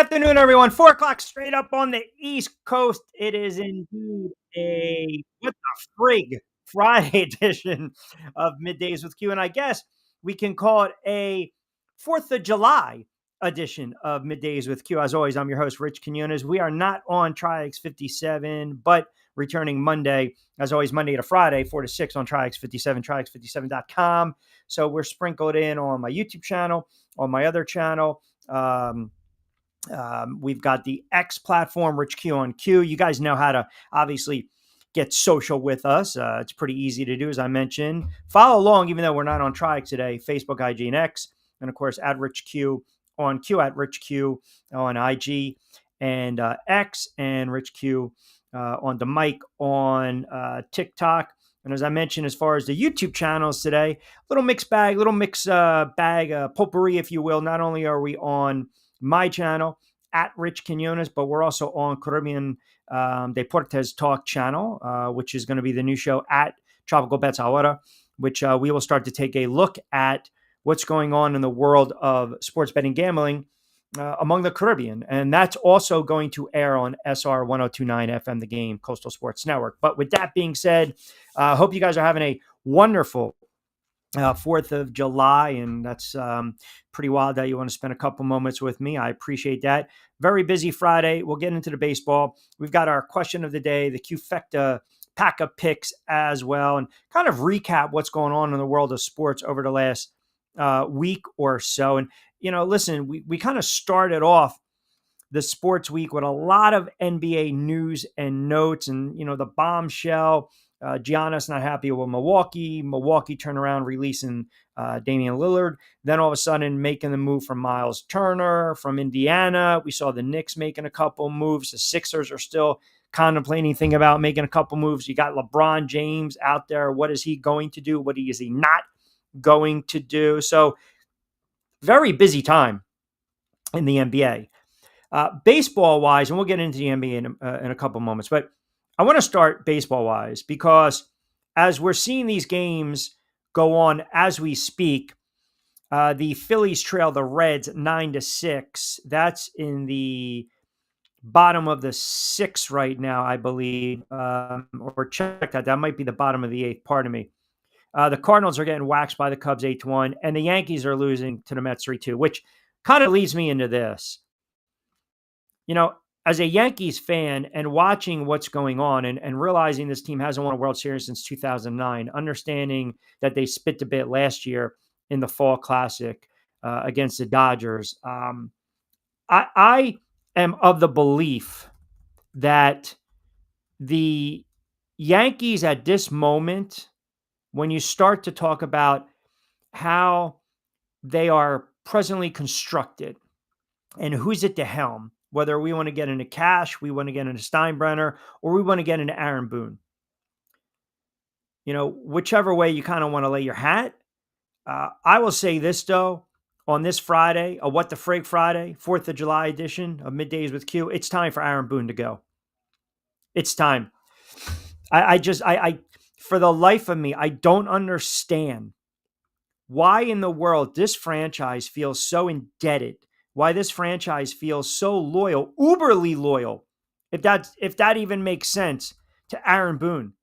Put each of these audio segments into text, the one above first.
afternoon, everyone. 4 o'clock straight up on the East Coast. It is indeed a what the frig Friday edition of Middays with Q. And I guess we can call it a 4th of July edition of Middays with Q. As always, I'm your host, Rich Quinones. We are not on Triax57, but returning Monday, as always, Monday to Friday, 4 to 6 on Triax57, Triax57.com. So we're sprinkled in on my YouTube channel, on my other channel. We've got the X platform, Rich Q on Q. You guys know how to obviously get social with us. It's pretty easy to do, as I mentioned. Follow along, even though we're not on Triax today, Facebook, IG, and X. And of course, at Rich Q on Q, at Rich Q on IG and X, and Rich Q on the mic on TikTok. And as I mentioned, as far as the YouTube channels today, little mixed bag, potpourri, if you will. Not only are we on my channel at Rich Quinones, but we're also on Caribbean Deportes Talk channel, which is going to be the new show at Tropical Bets Ahora, which we will start to take a look at what's going on in the world of sports betting gambling among the Caribbean. And that's also going to air on SR 1029 FM, The Game, Coastal Sports Network. But with that being said, I hope you guys are having a wonderful 4th of July, and that's pretty wild that you want to spend a couple moments with me. I appreciate that. Very busy Friday. We'll get into the baseball. We've got our question of the day, the Q-Fecta pack of picks as well, and kind of recap what's going on in the world of sports over the last week or so. And, listen, we kind of started off the sports week with a lot of NBA news and notes and, the bombshell. Giannis not happy with Milwaukee. Milwaukee turnaround releasing Damian Lillard. Then all of a sudden making the move from Miles Turner from Indiana. We saw the Knicks making a couple moves. The Sixers are still contemplating, thinking about making a couple moves. You got LeBron James out there. What is he going to do? What is he not going to do? So very busy time in the NBA. Baseball-wise, and we'll get into the NBA in a couple moments, but I want to start baseball-wise because as we're seeing these games go on as we speak, the Phillies trail the Reds 9-6. That's in the bottom of the 6th right now, I believe, or check that. That might be the bottom of the 8th, pardon me. The Cardinals are getting waxed by the Cubs 8-1, and the Yankees are losing to the Mets 3-2, which kind of leads me into this. As a Yankees fan and watching what's going on and realizing this team hasn't won a World Series since 2009, understanding that they spit the bit last year in the Fall Classic against the Dodgers, I am of the belief that the Yankees at this moment, when you start to talk about how they are presently constructed and who's at the helm, whether we want to get into Cash, we want to get into Steinbrenner, or we want to get into Aaron Boone. Whichever way you kind of want to lay your hat. I will say this, though, on this Friday, a What the Frig Friday, 4th of July edition of Middays with Q, it's time for Aaron Boone to go. It's time. I for the life of me, I don't understand why in the world this franchise feels so indebted, why this franchise feels so loyal, uberly loyal, if that even makes sense, to Aaron Boone.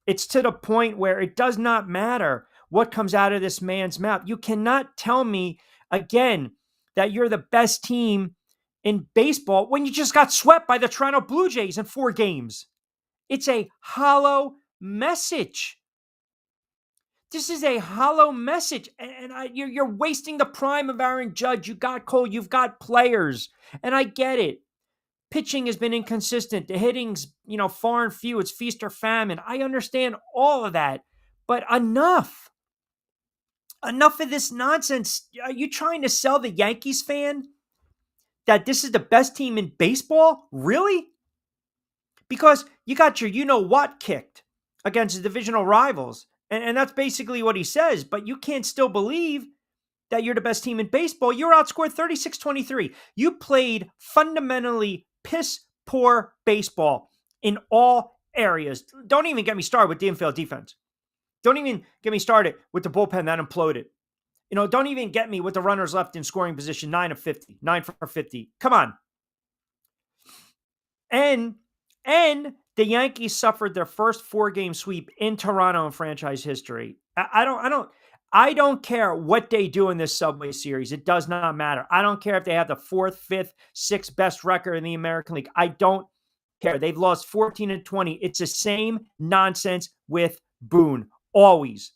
It's to the point where it does not matter what comes out of this man's mouth. You cannot tell me again that you're the best team in baseball when you just got swept by the Toronto Blue Jays in 4 games. It's a hollow message. This is a hollow message, and you're wasting the prime of Aaron Judge. You got Cole, you've got players, and I get it. Pitching has been inconsistent. The hitting's, far and few. It's feast or famine. I understand all of that, but enough. Enough of this nonsense. Are you trying to sell the Yankees fan that this is the best team in baseball? Really? Because you got your you-know-what kicked against the divisional rivals. And that's basically what he says. But you can't still believe that you're the best team in baseball. You're outscored 36-23. You played fundamentally piss-poor baseball in all areas. Don't even get me started with the infield defense. Don't even get me started with the bullpen that imploded. Don't even get me with the runners left in scoring position, 9 of 50, 9 for 50. Come on. And and the Yankees suffered their first 4-game sweep in Toronto in franchise history. I don't care what they do in this Subway Series. It does not matter. I don't care if they have the fourth, fifth, sixth best record in the American League. I don't care. They've lost 14 and 20. It's the same nonsense with Boone. Always.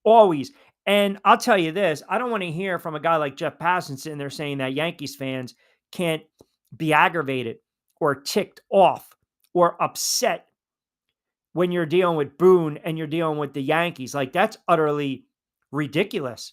Always. And I'll tell you this, I don't want to hear from a guy like Jeff Passan sitting there saying that Yankees fans can't be aggravated or ticked off or upset when you're dealing with Boone and you're dealing with the Yankees. Like, that's utterly ridiculous.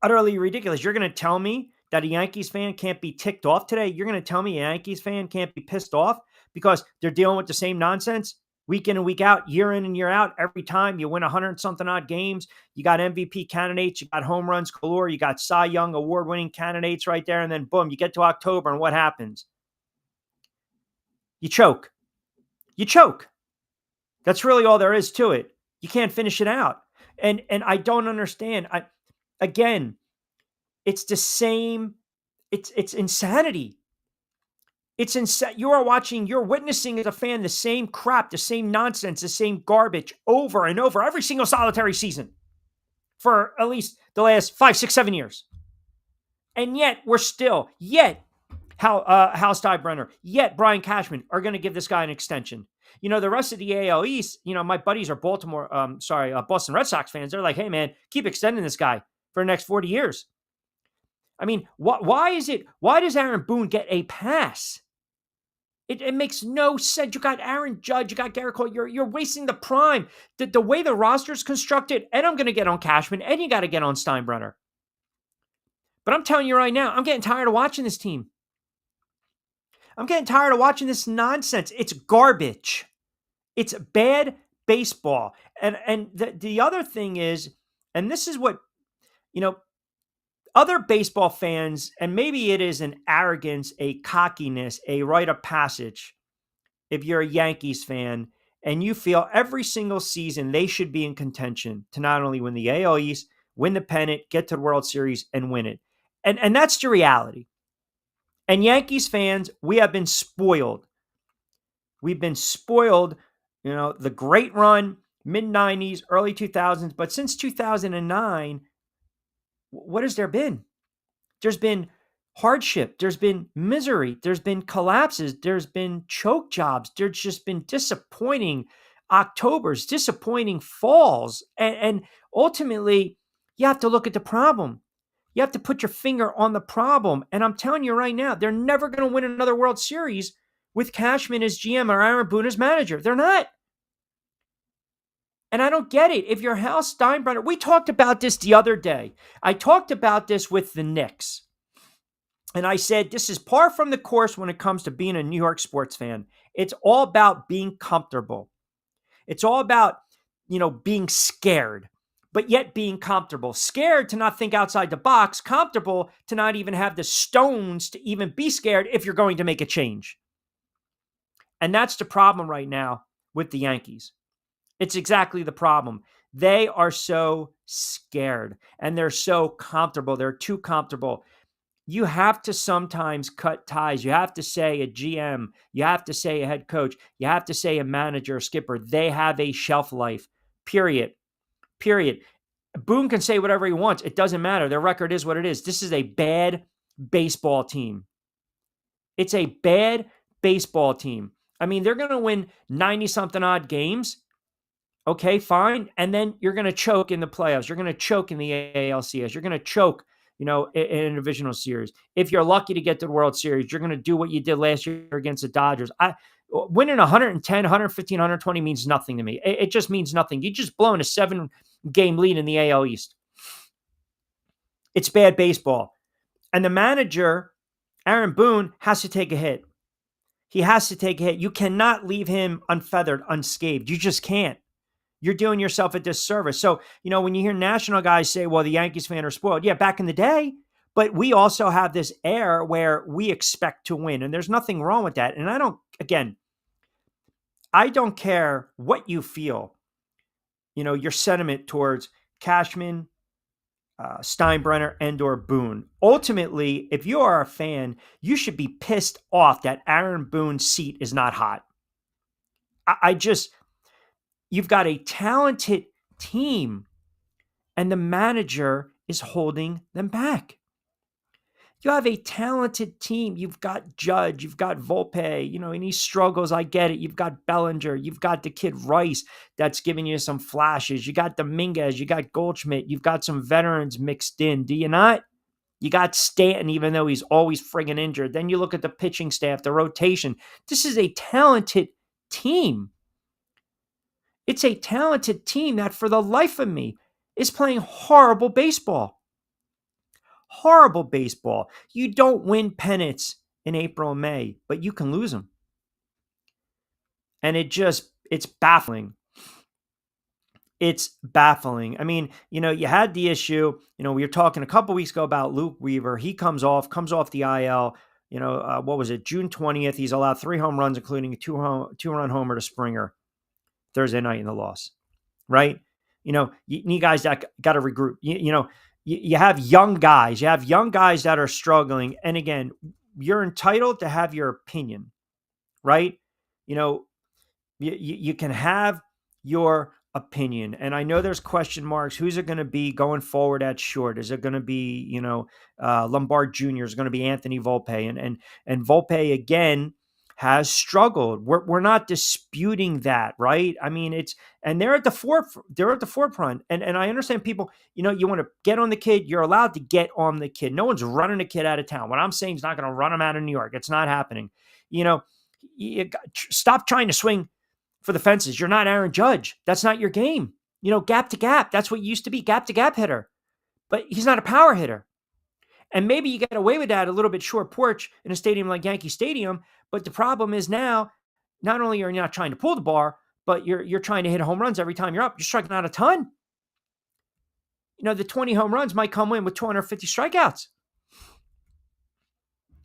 Utterly ridiculous. You're going to tell me that a Yankees fan can't be ticked off today? You're going to tell me a Yankees fan can't be pissed off because they're dealing with the same nonsense week in and week out, year in and year out? Every time you win 100 something odd games, you got MVP candidates, you got home runs galore, you got Cy Young award winning candidates right there. And then boom, you get to October and what happens? You choke. You choke. That's really all there is to it. You can't finish it out. And I don't understand. Again, it's the same. It's insanity. It's insane. You're witnessing as a fan the same crap, the same nonsense, the same garbage over and over every single solitary season for at least the last 5, 6, 7 years. And yet Hal Steinbrenner, yet Brian Cashman are going to give this guy an extension. The rest of the AL East, my buddies are Boston Red Sox fans. They're like, hey man, keep extending this guy for the next 40 years. I mean, why does Aaron Boone get a pass? It makes no sense. You got Aaron Judge, you got Garrett Cole. You're wasting the prime. The way the roster's constructed, and I'm going to get on Cashman, and you got to get on Steinbrenner. But I'm telling you right now, I'm getting tired of watching this team. I'm getting tired of watching this nonsense. It's garbage. It's bad baseball. And the other thing is, and this is what, other baseball fans, and maybe it is an arrogance, a cockiness, a rite of passage. If you're a Yankees fan and you feel every single season they should be in contention to not only win the AL East, win the pennant, get to the World Series and win it. And that's the reality. And Yankees fans, we have been spoiled. We've been spoiled, the great run, mid-90s, early 2000s. But since 2009, what has there been? There's been hardship. There's been misery. There's been collapses. There's been choke jobs. There's just been disappointing Octobers, disappointing falls. And ultimately, you have to look at the problem. You have to put your finger on the problem. And I'm telling you right now, they're never going to win another World Series with Cashman as GM or Aaron Boone as manager. They're not. And I don't get it. If you're Hal Steinbrenner, we talked about this the other day. I talked about this with the Knicks. And I said, this is par from the course when it comes to being a New York sports fan. It's all about being comfortable. It's all about, being scared, but yet being comfortable. Scared to not think outside the box, comfortable to not even have the stones to even be scared if you're going to make a change. And that's the problem right now with the Yankees. It's exactly the problem. They are so scared and they're so comfortable. They're too comfortable. You have to sometimes cut ties. You have to say a GM. You have to say a head coach. You have to say a manager, a skipper. They have a shelf life, period. Boone can say whatever he wants. It doesn't matter. Their record is what it is. This is a bad baseball team. It's a bad baseball team. I mean, they're going to win 90-something odd games. Okay, fine. And then you're going to choke in the playoffs. You're going to choke in the ALCS. You're going to choke, in a divisional series. If you're lucky to get to the World Series, you're going to do what you did last year against the Dodgers. Winning 110, 115, 120 means nothing to me. It just means nothing. You just blown a 7-game lead in the AL East. It's bad baseball. And the manager, Aaron Boone, has to take a hit. He has to take a hit. You cannot leave him unfeathered, unscathed. You just can't. You're doing yourself a disservice. So, when you hear national guys say, well, the Yankees fan are spoiled. Yeah, back in the day. But we also have this air where we expect to win. And there's nothing wrong with that. And I don't care what you feel, your sentiment towards Cashman, Steinbrenner and or Boone. Ultimately, if you are a fan, you should be pissed off that Aaron Boone's seat is not hot. I just, you've got a talented team and the manager is holding them back. You have a talented team. You've got Judge, you've got Volpe, and he struggles. I get it. You've got Bellinger, you've got the kid Rice that's giving you some flashes. You got Dominguez, you got Goldschmidt, you've got some veterans mixed in. Do you not? You got Stanton, even though he's always friggin' injured. Then you look at the pitching staff, the rotation. This is a talented team. It's a talented team that, for the life of me, is playing horrible baseball. Horrible baseball. You don't win pennants in April and May, but you can lose them. And it's baffling. It's baffling. I mean, you had the issue, we were talking a couple weeks ago about Luke Weaver. He comes off the IL, what was it? June 20th. He's allowed 3 home runs, including a two-run homer to Springer Thursday night in the loss, right? You need guys that got to regroup. You have young guys. You have young guys that are struggling. And again, you're entitled to have your opinion, right? You can have your opinion. And I know there's question marks. Who's it going to be going forward at short? Is it going to be, Lombard Jr.? Is it going to be Anthony Volpe? And Volpe, again, has struggled. We're not disputing that, right? I mean, they're at the forefront. And I understand people, you want to get on the kid. You're allowed to get on the kid. No one's running a kid out of town. What I'm saying is not going to run him out of New York. It's not happening. Stop trying to swing for the fences. You're not Aaron Judge. That's not your game. Gap to gap. That's what used to be, gap to gap hitter. But he's not a power hitter. And maybe you get away with that a little bit short porch in a stadium like Yankee Stadium. But the problem is now, not only are you not trying to pull the bar, but you're trying to hit home runs every time you're up. You're striking out a ton. The 20 home runs might come in with 250 strikeouts.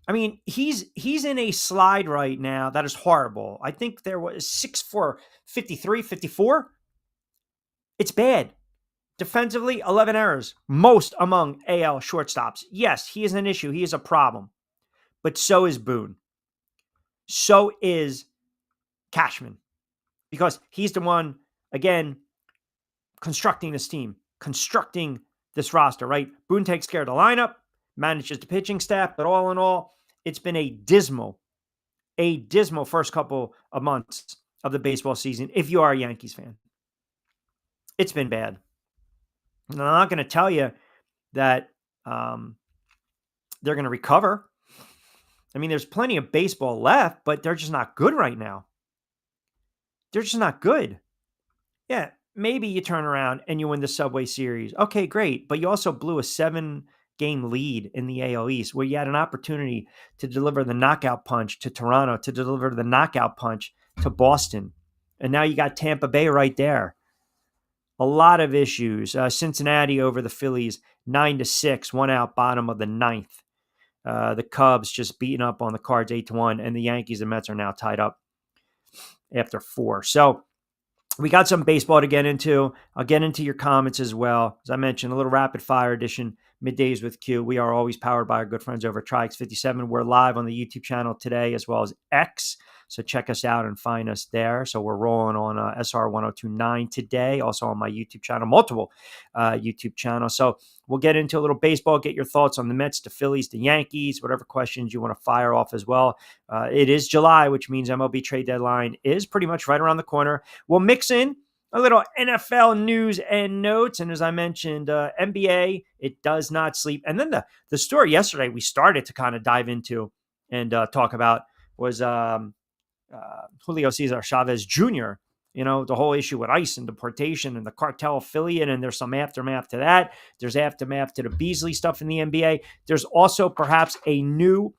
I mean, he's in a slide right now that is horrible. I think there was 6 for 53, 54. It's bad. Defensively, 11 errors, most among AL shortstops. Yes, he is an issue. He is a problem. But so is Boone. So is Cashman. Because he's the one, again, constructing this team, constructing this roster, right? Boone takes care of the lineup, manages the pitching staff, but all in all, it's been a dismal first couple of months of the baseball season if you are a Yankees fan. It's been bad. And I'm not going to tell you that they're going to recover. I mean, there's plenty of baseball left, but they're just not good right now. They're just not good. Yeah, maybe you turn around and you win the Subway Series. Okay, great. But you also blew a 7-game lead in the AL East where you had an opportunity to deliver the knockout punch to Toronto, to deliver the knockout punch to Boston. And now you got Tampa Bay right there. A lot of issues. Cincinnati over the Phillies, 9-6, 1 out, bottom of the 9th. The Cubs just beating up on the Cards 8-1, and the Yankees and Mets are now tied up after 4. So we got some baseball to get into. I'll get into your comments as well. As I mentioned, a little rapid fire edition, Middays with Q. We are always powered by our good friends over at Triax57. We're live on the YouTube channel today as well as X. So check us out and find us there. So we're rolling on SR 1029 today, also on my YouTube channel, multiple YouTube channels. So we'll get into a little baseball, get your thoughts on the Mets, the Phillies, the Yankees, whatever questions you want to fire off as well. It is July, which means MLB trade deadline is pretty much right around the corner. We'll mix in a little NFL news and notes. And as I mentioned, NBA, it does not sleep. And then the story yesterday we started to kind of dive into and talk about was Julio Cesar Chavez Jr., the whole issue with ICE and deportation and the cartel affiliate, and there's some aftermath to that. There's aftermath to the Beasley stuff in the NBA. There's also perhaps a new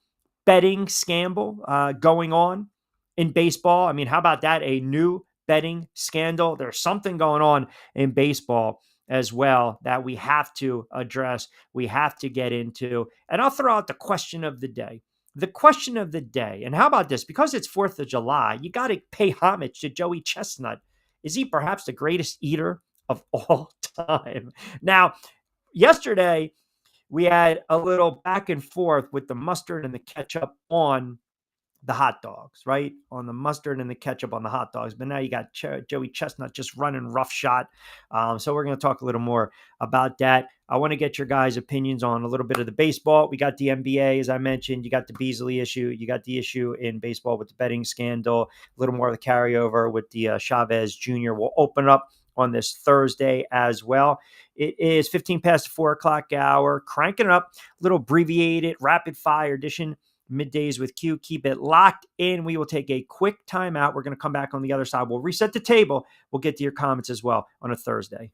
betting scandal going on in baseball. I mean, how about that? A new betting scandal. There's something going on in baseball as well that we have to address, we have to get into. And I'll throw out the question of the day. The question of the day, and how about this? Because it's 4th of July, you got to pay homage to Joey Chestnut. Is he perhaps the greatest eater of all time? Now, yesterday we had a little back and forth with the mustard and the ketchup on the hot dogs, right? On the mustard and the ketchup on the hot dogs. But now you got Joey Chestnut just running roughshod. So we're going to talk a little more about that. I want to get your guys' opinions on a little bit of the baseball. We got the NBA, as I mentioned. You got the Beasley issue. You got the issue in baseball with the betting scandal. A little more of the carryover with the Chavez Jr. We'll open up on this Thursday as well. It is 15 past the 4 o'clock hour. Cranking it up. A little abbreviated, rapid fire edition. Middays with Q. Keep it locked in. We will take a quick timeout. We're going to come back on the other side. We'll reset the table. We'll get to your comments as well on a Thursday.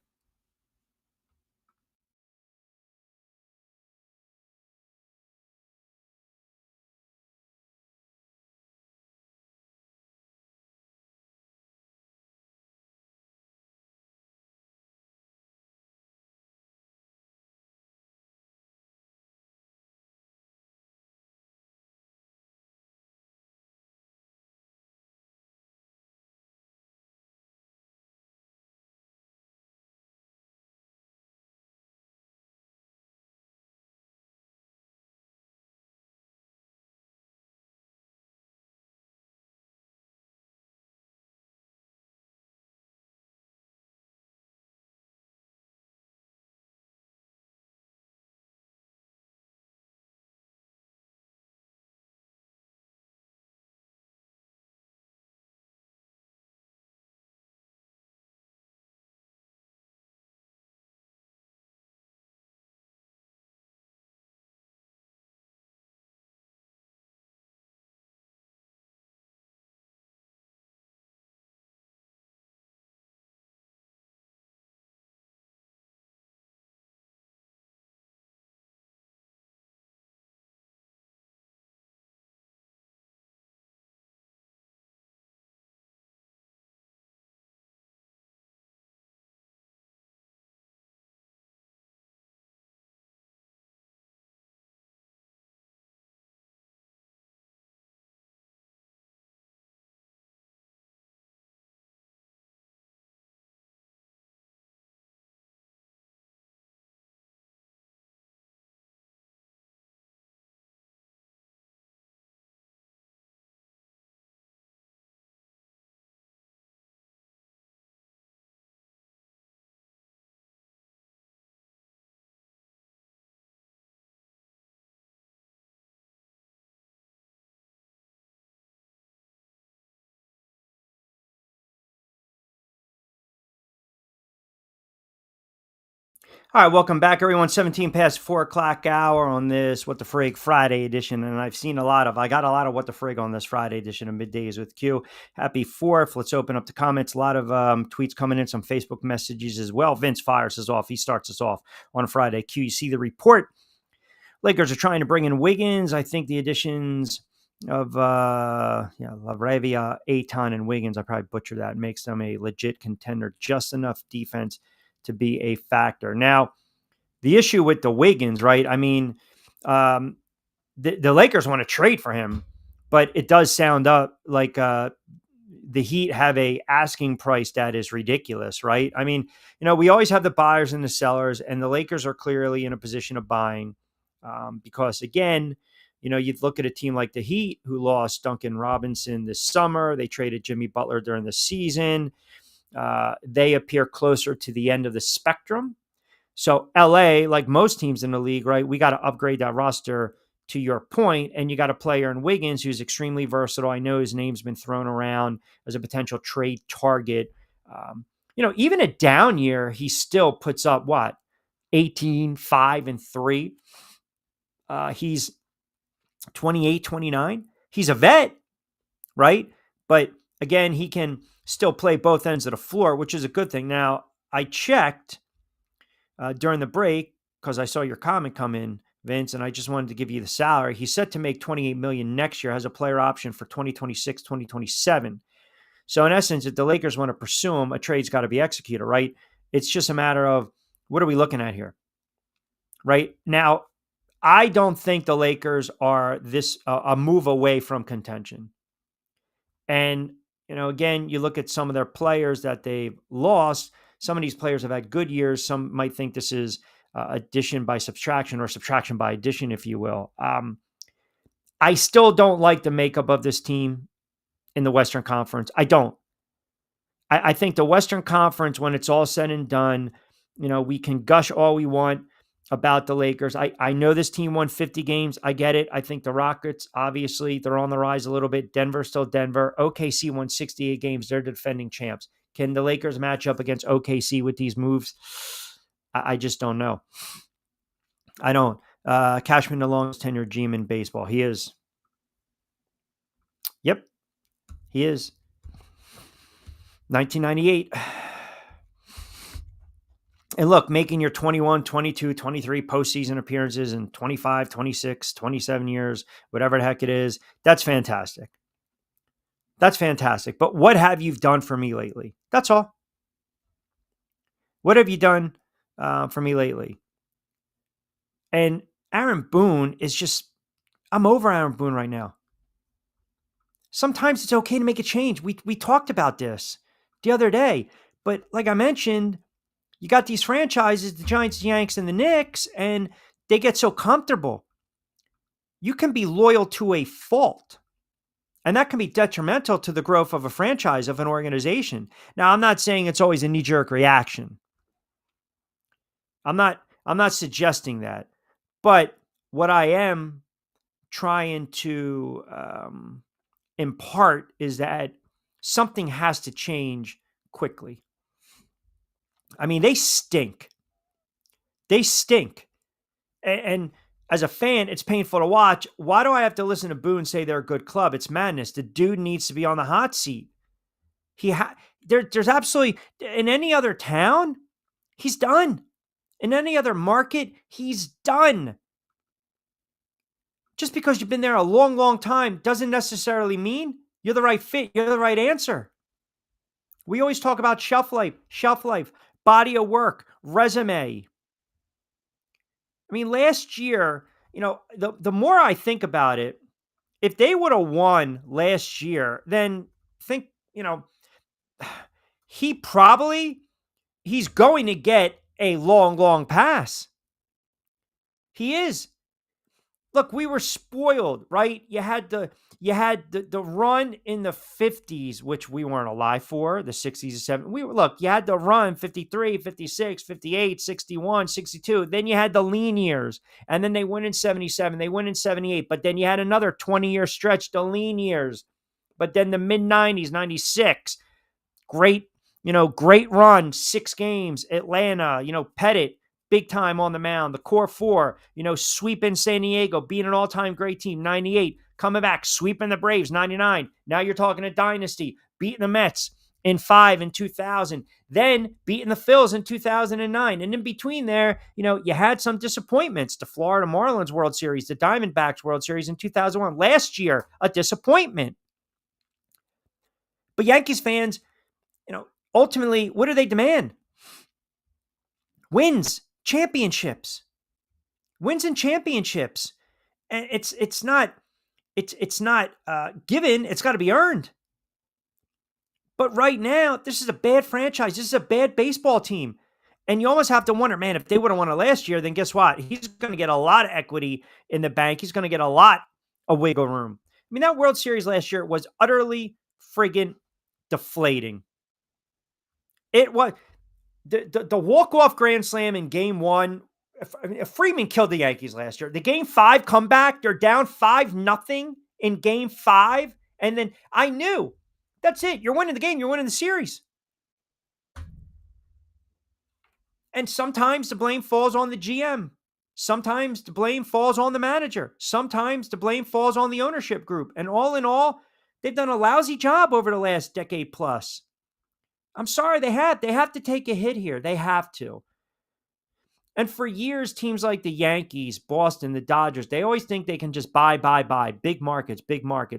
All right, welcome back, everyone. 17 past 4 o'clock hour on this What the Frig Friday edition. And I got a lot of What the Frig on this Friday edition of Middays with Q. Happy 4th. Let's open up the comments. A lot of tweets coming in, some Facebook messages as well. Vince fires us off. He starts us off on Friday. Q, you see the report. Lakers are trying to bring in Wiggins. I think the additions of Laravia, Aton, and Wiggins, I probably butchered that, makes them a legit contender. Just enough defense to be a factor. Now, the issue with the Wiggins, right? I mean, the Lakers want to trade for him, but it does sound up like the Heat have a asking price that is ridiculous, right? I mean, we always have the buyers and the sellers, and the Lakers are clearly in a position of buying because, again, you'd look at a team like the Heat who lost Duncan Robinson this summer. They traded Jimmy Butler during the season. They appear closer to the end of the spectrum. So LA, like most teams in the league, right, we got to upgrade that roster to your point, and you got a player in Wiggins who's extremely versatile. I know his name's been thrown around as a potential trade target. Even a down year, he still puts up what? 18, 5, and 3. He's 28, 29. He's a vet, right? But again, he can still play both ends of the floor, which is a good thing. Now, I checked during the break because I saw your comment come in, Vince, and I just wanted to give you the salary. He's set to make $28 million next year, has a player option for 2026, 2027. So in essence, if the Lakers want to pursue him, a trade's got to be executed, right? It's just a matter of what are we looking at here, right? Now, I don't think the Lakers are a move away from contention. And, again, you look at some of their players that they've lost. Some of these players have had good years. Some might think this is addition by subtraction or subtraction by addition, if you will. I still don't like the makeup of this team in the Western Conference. I don't. I think the Western Conference, when it's all said and done, we can gush all we want about the Lakers. I know this team won 50 games. I get it. I think the Rockets, obviously, they're on the rise a little bit. Denver's still Denver. OKC won 68 games. They're the defending champs. Can the Lakers match up against OKC with these moves? I just don't know. I don't. Cashman, the longest tenured GM in baseball. He is. Yep, he is. 1998. And look, making your 21, 22, 23 postseason appearances in 25, 26, 27 years, whatever the heck it is, that's fantastic. That's fantastic. But what have you done for me lately? That's all. What have you done for me lately? And Aaron Boone is just, I'm over Aaron Boone right now. Sometimes it's okay to make a change. We talked about this the other day. But like I mentioned, you got these franchises, the Giants, the Yanks, and the Knicks, and they get so comfortable. You can be loyal to a fault. And that can be detrimental to the growth of a franchise, of an organization. Now, I'm not saying it's always a knee-jerk reaction. I'm not suggesting that. But what I am trying to impart is that something has to change quickly. I mean, they stink. They stink. And as a fan, it's painful to watch. Why do I have to listen to Boone say they're a good club? It's madness. The dude needs to be on the hot seat. There's absolutely, in any other town, he's done. In any other market, he's done. Just because you've been there a long, long time doesn't necessarily mean you're the right fit. You're the right answer. We always talk about shelf life, body of work, resume. I mean, last year, the more I think about it, if they would have won last year, then think, he's going to get a long, long pass. He is. Look, we were spoiled, right? You had the run in the 50s, which we weren't alive for, the 60s and 70s. You had the run 53, 56, 58, 61, 62. Then you had the lean years. And then they win in 77. They win in 78. But then you had another 20-year stretch, the lean years. But then the mid-90s, 96. Great run, 6 games. Atlanta, Pettit. Big time on the mound, the core 4, sweeping San Diego, being an all-time great team, 98, coming back, sweeping the Braves, 99. Now you're talking a dynasty, beating the Mets in 5 in 2000, then beating the Phils in 2009. And in between there, you had some disappointments. The Florida Marlins World Series, the Diamondbacks World Series in 2001. Last year, a disappointment. But Yankees fans, ultimately, what do they demand? Wins. Championships, wins and championships, and it's not given. It's got to be earned. But right now, this is a bad franchise. This is a bad baseball team, and you almost have to wonder, man, if they would have won it last year, then guess what? He's going to get a lot of equity in the bank. He's going to get a lot of wiggle room. I mean, that World Series last year was utterly friggin' deflating. It was. The walk-off grand slam in game 1, Freeman killed the Yankees last year. The game 5 comeback, they're down 5-0 in game 5. And then I knew, that's it. You're winning the game. You're winning the series. And sometimes the blame falls on the GM. Sometimes the blame falls on the manager. Sometimes the blame falls on the ownership group. And all in all, they've done a lousy job over the last decade plus. I'm sorry, they have to take a hit here. They have to. And for years, teams like the Yankees, Boston, the Dodgers, they always think they can just buy. Big markets,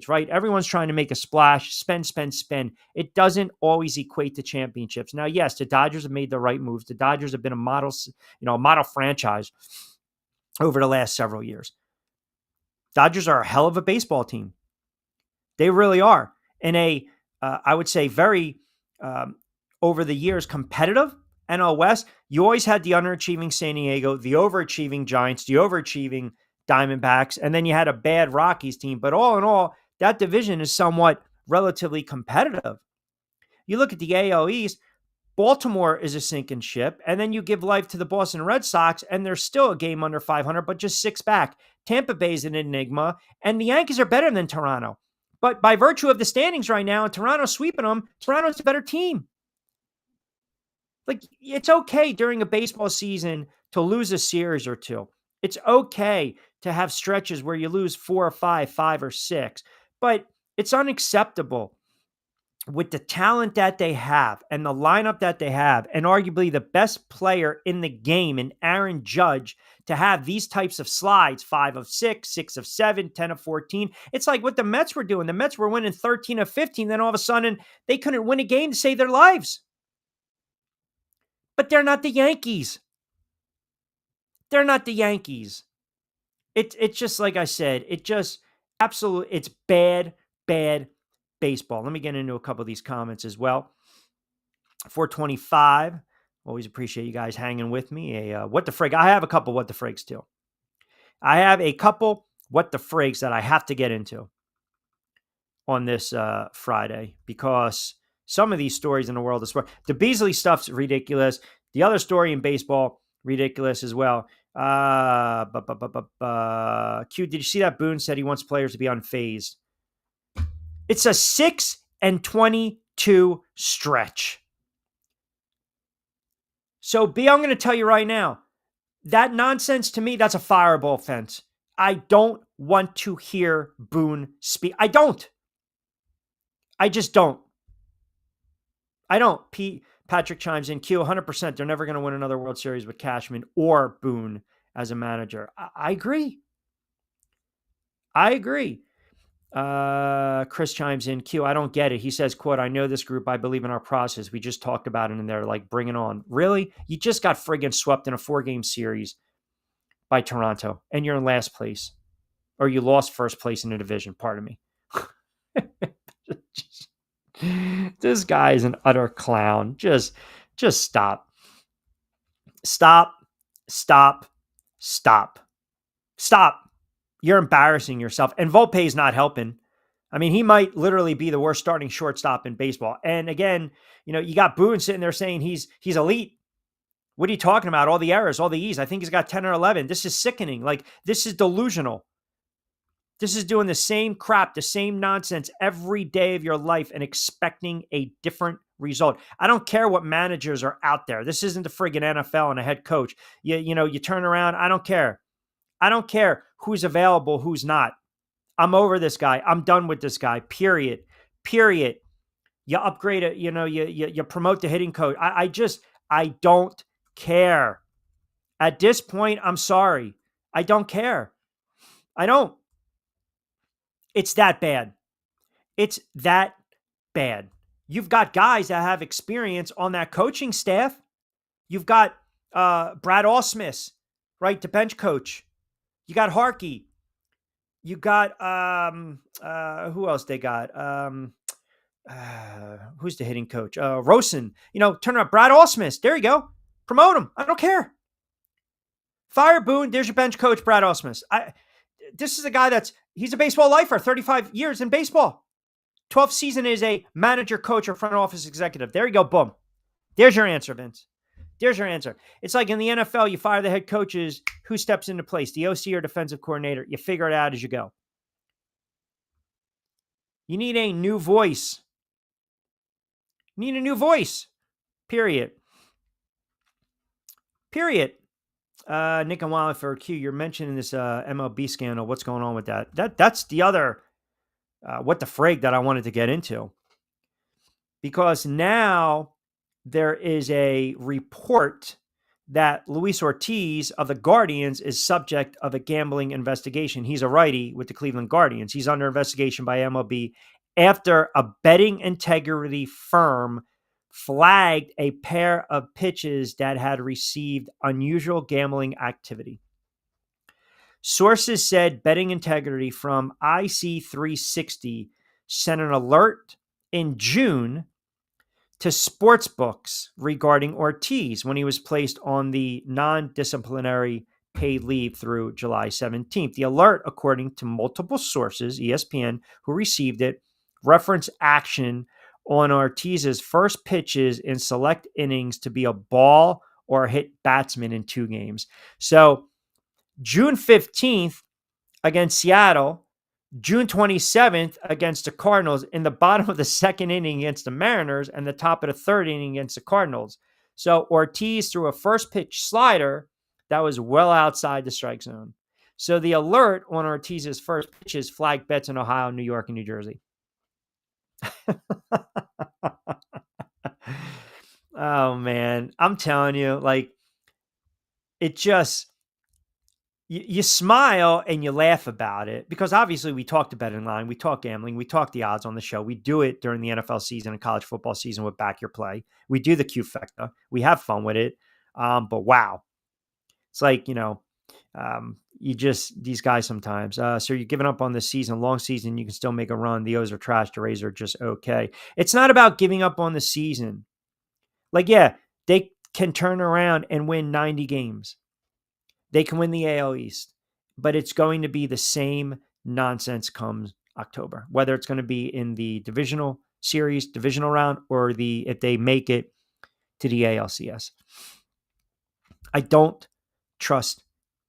right? Everyone's trying to make a splash, spend. It doesn't always equate to championships. Now, yes, the Dodgers have made the right moves. The Dodgers have been a model franchise over the last several years. Dodgers are a hell of a baseball team. They really are. In I would say, very over the years, competitive NL West, you always had the underachieving San Diego, the overachieving Giants, the overachieving Diamondbacks, and then you had a bad Rockies team. But all in all, that division is somewhat relatively competitive. You look at the AL East, Baltimore is a sinking ship, and then you give life to the Boston Red Sox, and they're still a game under 500, but just 6 back. Tampa Bay is an enigma, and the Yankees are better than Toronto. But by virtue of the standings right now, and Toronto sweeping them, Toronto's a better team. Like, it's okay during a baseball season to lose a series or two. It's okay to have stretches where you lose 4 or 5 or 6, but it's unacceptable with the talent that they have and the lineup that they have, and arguably the best player in the game in Aaron Judge, to have these types of slides, 5 of 6, 6 of 7, 10 of 14. It's like what the Mets were doing. The Mets were winning 13 of 15. Then all of a sudden they couldn't win a game to save their lives. But they're not the Yankees. They're not the Yankees. It's just like I said, it's bad baseball. Let me get into a couple of these comments as well. 425. Always appreciate you guys hanging with me. What the frig? I have a couple what the frigs too. I have a couple what the frigs that I have to get into on this Friday, because some of these stories in the world of sport, the Beasley stuff's ridiculous. The other story in baseball, ridiculous as well. Q, did you see that Boone said he wants players to be unfazed? It's a 6-22 stretch. So, B, I'm going to tell you right now, that nonsense to me, that's a fireable offense. I don't want to hear Boone speak. I don't. I just don't. I don't. Patrick chimes in, Q, 100%. They're never going to win another World Series with Cashman or Boone as a manager. I agree. I agree. Chris chimes in, Q, I don't get it. He says, quote, I know this group. I believe in our process. We just talked about it and they're like, bring it on. Really? You just got friggin' swept in a 4-game series by Toronto and you're in last place, or you lost first place in the division. Pardon me. This guy is an utter clown. Just stop. Stop. You're embarrassing yourself. And Volpe's not helping. I mean, he might literally be the worst starting shortstop in baseball. And again, you got Boone sitting there saying he's elite. What are you talking about? All the errors, all the E's. I think he's got 10 or 11. This is sickening. Like, this is delusional. This is doing the same crap, the same nonsense every day of your life and expecting a different result. I don't care what managers are out there. This isn't the friggin' NFL and a head coach. You turn around. I don't care. I don't care who's available, who's not. I'm over this guy. I'm done with this guy. Period. You upgrade it. You promote the hitting coach. I don't care. At this point, I'm sorry. I don't care. I don't. It's that bad. It's that bad. You've got guys that have experience on that coaching staff. You've got Brad Ausmus, right, the bench coach. You got Harkey. You got who else they got? Who's the hitting coach? Rosen. Turn around. Brad Ausmus. There you go. Promote him. I don't care. Fire Boone. There's your bench coach, Brad Ausmus. This is a guy he's a baseball lifer, 35 years in baseball. 12th season is a manager, coach, or front office executive. There you go. Boom. There's your answer, Vince. There's your answer. It's like in the NFL, you fire the head coaches. Who steps into place? The OC or defensive coordinator? You figure it out as you go. You need a new voice. Period. Nick and Wiley for Q, you're mentioning this MLB scandal. What's going on with that? That's the other what the frig that I wanted to get into. Because now there is a report that Luis Ortiz of the Guardians is subject of a gambling investigation. He's a righty with the Cleveland Guardians. He's under investigation by MLB after a betting integrity firm flagged a pair of pitches that had received unusual gambling activity. Sources said betting integrity from IC360 sent an alert in June to sports books regarding Ortiz when he was placed on the non-disciplinary paid leave through July 17th. The alert, according to multiple sources, ESPN, who received it, referenced action on Ortiz's first pitches in select innings to be a ball or hit batsman in 2 games. So June 15th against Seattle, June 27th against the Cardinals, in the bottom of the 2nd inning against the Mariners, and the top of the 3rd inning against the Cardinals. So Ortiz threw a first pitch slider that was well outside the strike zone. So the alert on Ortiz's first pitches flagged bets in Ohio, New York, and New Jersey. Oh, man. I'm telling you, like, it just, you smile and you laugh about it because obviously we talked about it in line. We talk gambling. We talk the odds on the show. We do it during the NFL season and college football season with Back Your Play. We do the Q Factor. We have fun with it. But wow, it's like, these guys sometimes. So you're giving up on the season, long season, you can still make a run. The O's are trash. The Rays are just okay. It's not about giving up on the season. Like, yeah, they can turn around and win 90 games. They can win the AL East, but it's going to be the same nonsense comes October, whether it's going to be in the divisional series, divisional round, or if they make it to the ALCS. I don't trust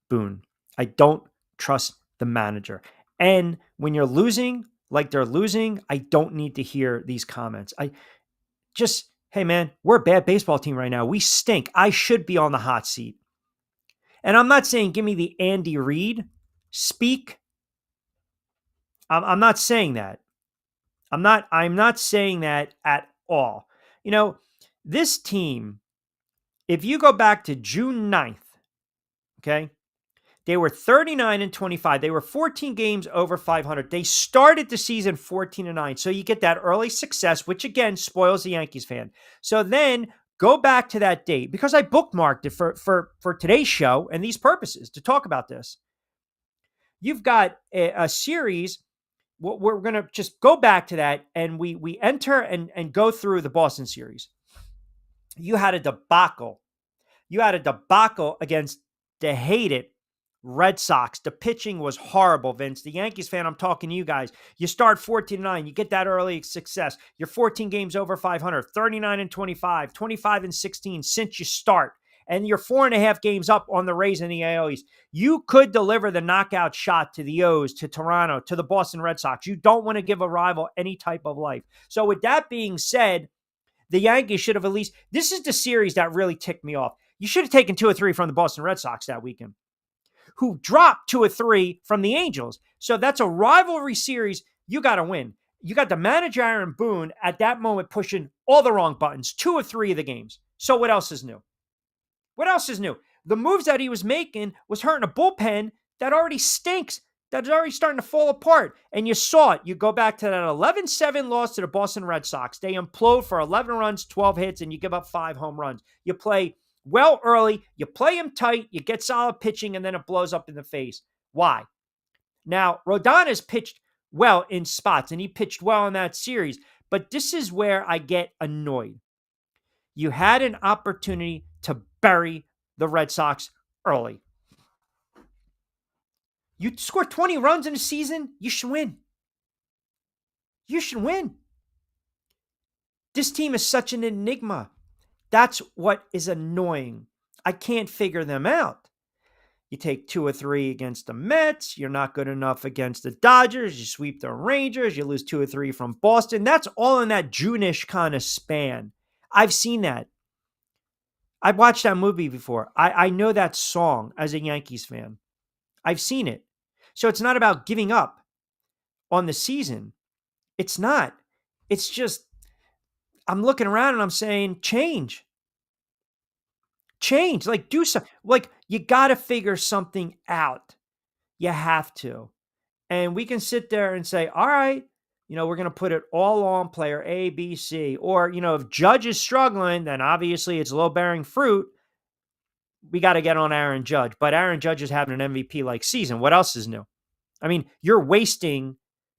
Boone. I don't trust the manager. And when you're losing like they're losing, I don't need to hear these comments. Hey man, we're a bad baseball team right now. We stink. I should be on the hot seat. And I'm not saying give me the Andy Reid speak. I'm not saying that. I'm not saying that at all. This team, if you go back to June 9th, okay, they were 39-25. They were 14 games over 500. They started the season 14-9. So you get that early success, which again spoils the Yankees fan. So then go back to that date because I bookmarked it for today's show and these purposes to talk about this. You've got a series. We're going to just go back to that and we enter and go through the Boston series. You had a debacle. You had a debacle against the hated Red Sox. The pitching was horrible, Vince. The Yankees fan, I'm talking to you guys. You start 14-9. You get that early success. You're 14 games over 500, 39-25, 25-16 since you start. And you're 4.5 games up on the Rays in the AL East. You could deliver the knockout shot to the O's, to Toronto, to the Boston Red Sox. You don't want to give a rival any type of life. So with that being said, the Yankees should have at least, this is the series that really ticked me off. You should have taken 2 or 3 from the Boston Red Sox that weekend, who dropped 2 or 3 from the Angels. So that's a rivalry series you got to win. You got the manager, Aaron Boone, at that moment pushing all the wrong buttons, 2 or 3 of the games. So what else is new? What else is new? The moves that he was making was hurting a bullpen that already stinks, that's already starting to fall apart. And you saw it. You go back to that 11-7 loss to the Boston Red Sox. They implode for 11 runs, 12 hits, and you give up 5 home runs. You play well early, you play him tight, you get solid pitching, and then it blows up in the face. Why? Now, Rodon has pitched well in spots, and he pitched well in that series, but this is where I get annoyed. You had an opportunity to bury the Red Sox early. You score 20 runs in a season, you should win. You should win. This team is such an enigma. That's what is annoying. I can't figure them out. You take 2 or 3 against the Mets. You're not good enough against the Dodgers. You sweep the Rangers. You lose 2 or 3 from Boston. That's all in that June-ish kind of span. I've seen that. I've watched that movie before. I know that song as a Yankees fan. I've seen it. So it's not about giving up on the season. It's not. It's just, I'm looking around and I'm saying, change. Like, do something. Like, you got to figure something out. You have to. And we can sit there and say, all right, we're going to put it all on player A, B, C. Or, if Judge is struggling, then obviously it's low-bearing fruit. We got to get on Aaron Judge. But Aaron Judge is having an MVP-like season. What else is new? I mean, you're wasting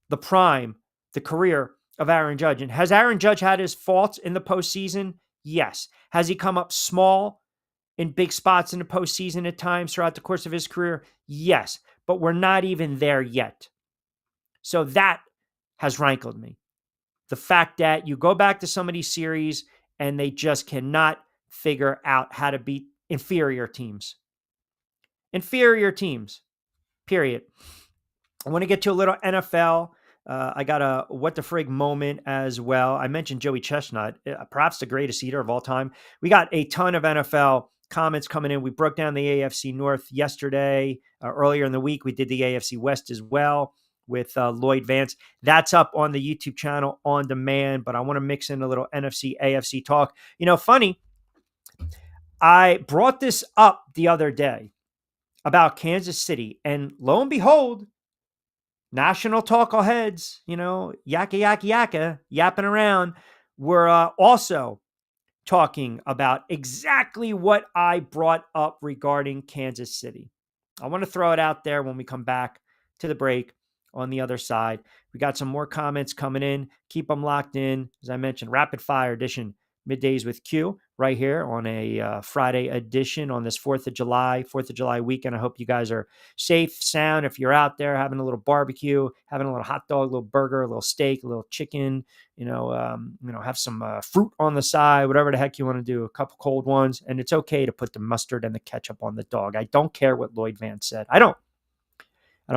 the prime, the career of Aaron Judge. And has Aaron Judge had his faults in the postseason? Yes. Has he come up small in big spots in the postseason at times throughout the course of his career? Yes. But we're not even there yet. So that has rankled me. The fact that you go back to some of these series and they just cannot figure out how to beat inferior teams. Inferior teams, period. I want to get to a little NFL. I got a what the frig moment as well. I mentioned Joey Chestnut, perhaps the greatest eater of all time. We got a ton of NFL comments coming in. We broke down the AFC North yesterday. Earlier in the week, we did the AFC West as well with Lloyd Vance. That's up on the YouTube channel on demand, but I want to mix in a little NFC, AFC talk. You know, funny, I brought this up the other day about Kansas City, and lo and behold, national talk heads, yakka, yapping around, were also talking about exactly what I brought up regarding Kansas City. I want to throw it out there when we come back to the break on the other side. We got some more comments coming in. Keep them locked in. As I mentioned, rapid fire edition Middays with Q right here on a Friday edition on this 4th of July weekend. I hope you guys are safe, sound. If you're out there having a little barbecue, having a little hot dog, a little burger, a little steak, a little chicken, have some fruit on the side, whatever the heck you want to do, a couple cold ones. And it's okay to put the mustard and the ketchup on the dog. I don't care what Lloyd Vance said. I don't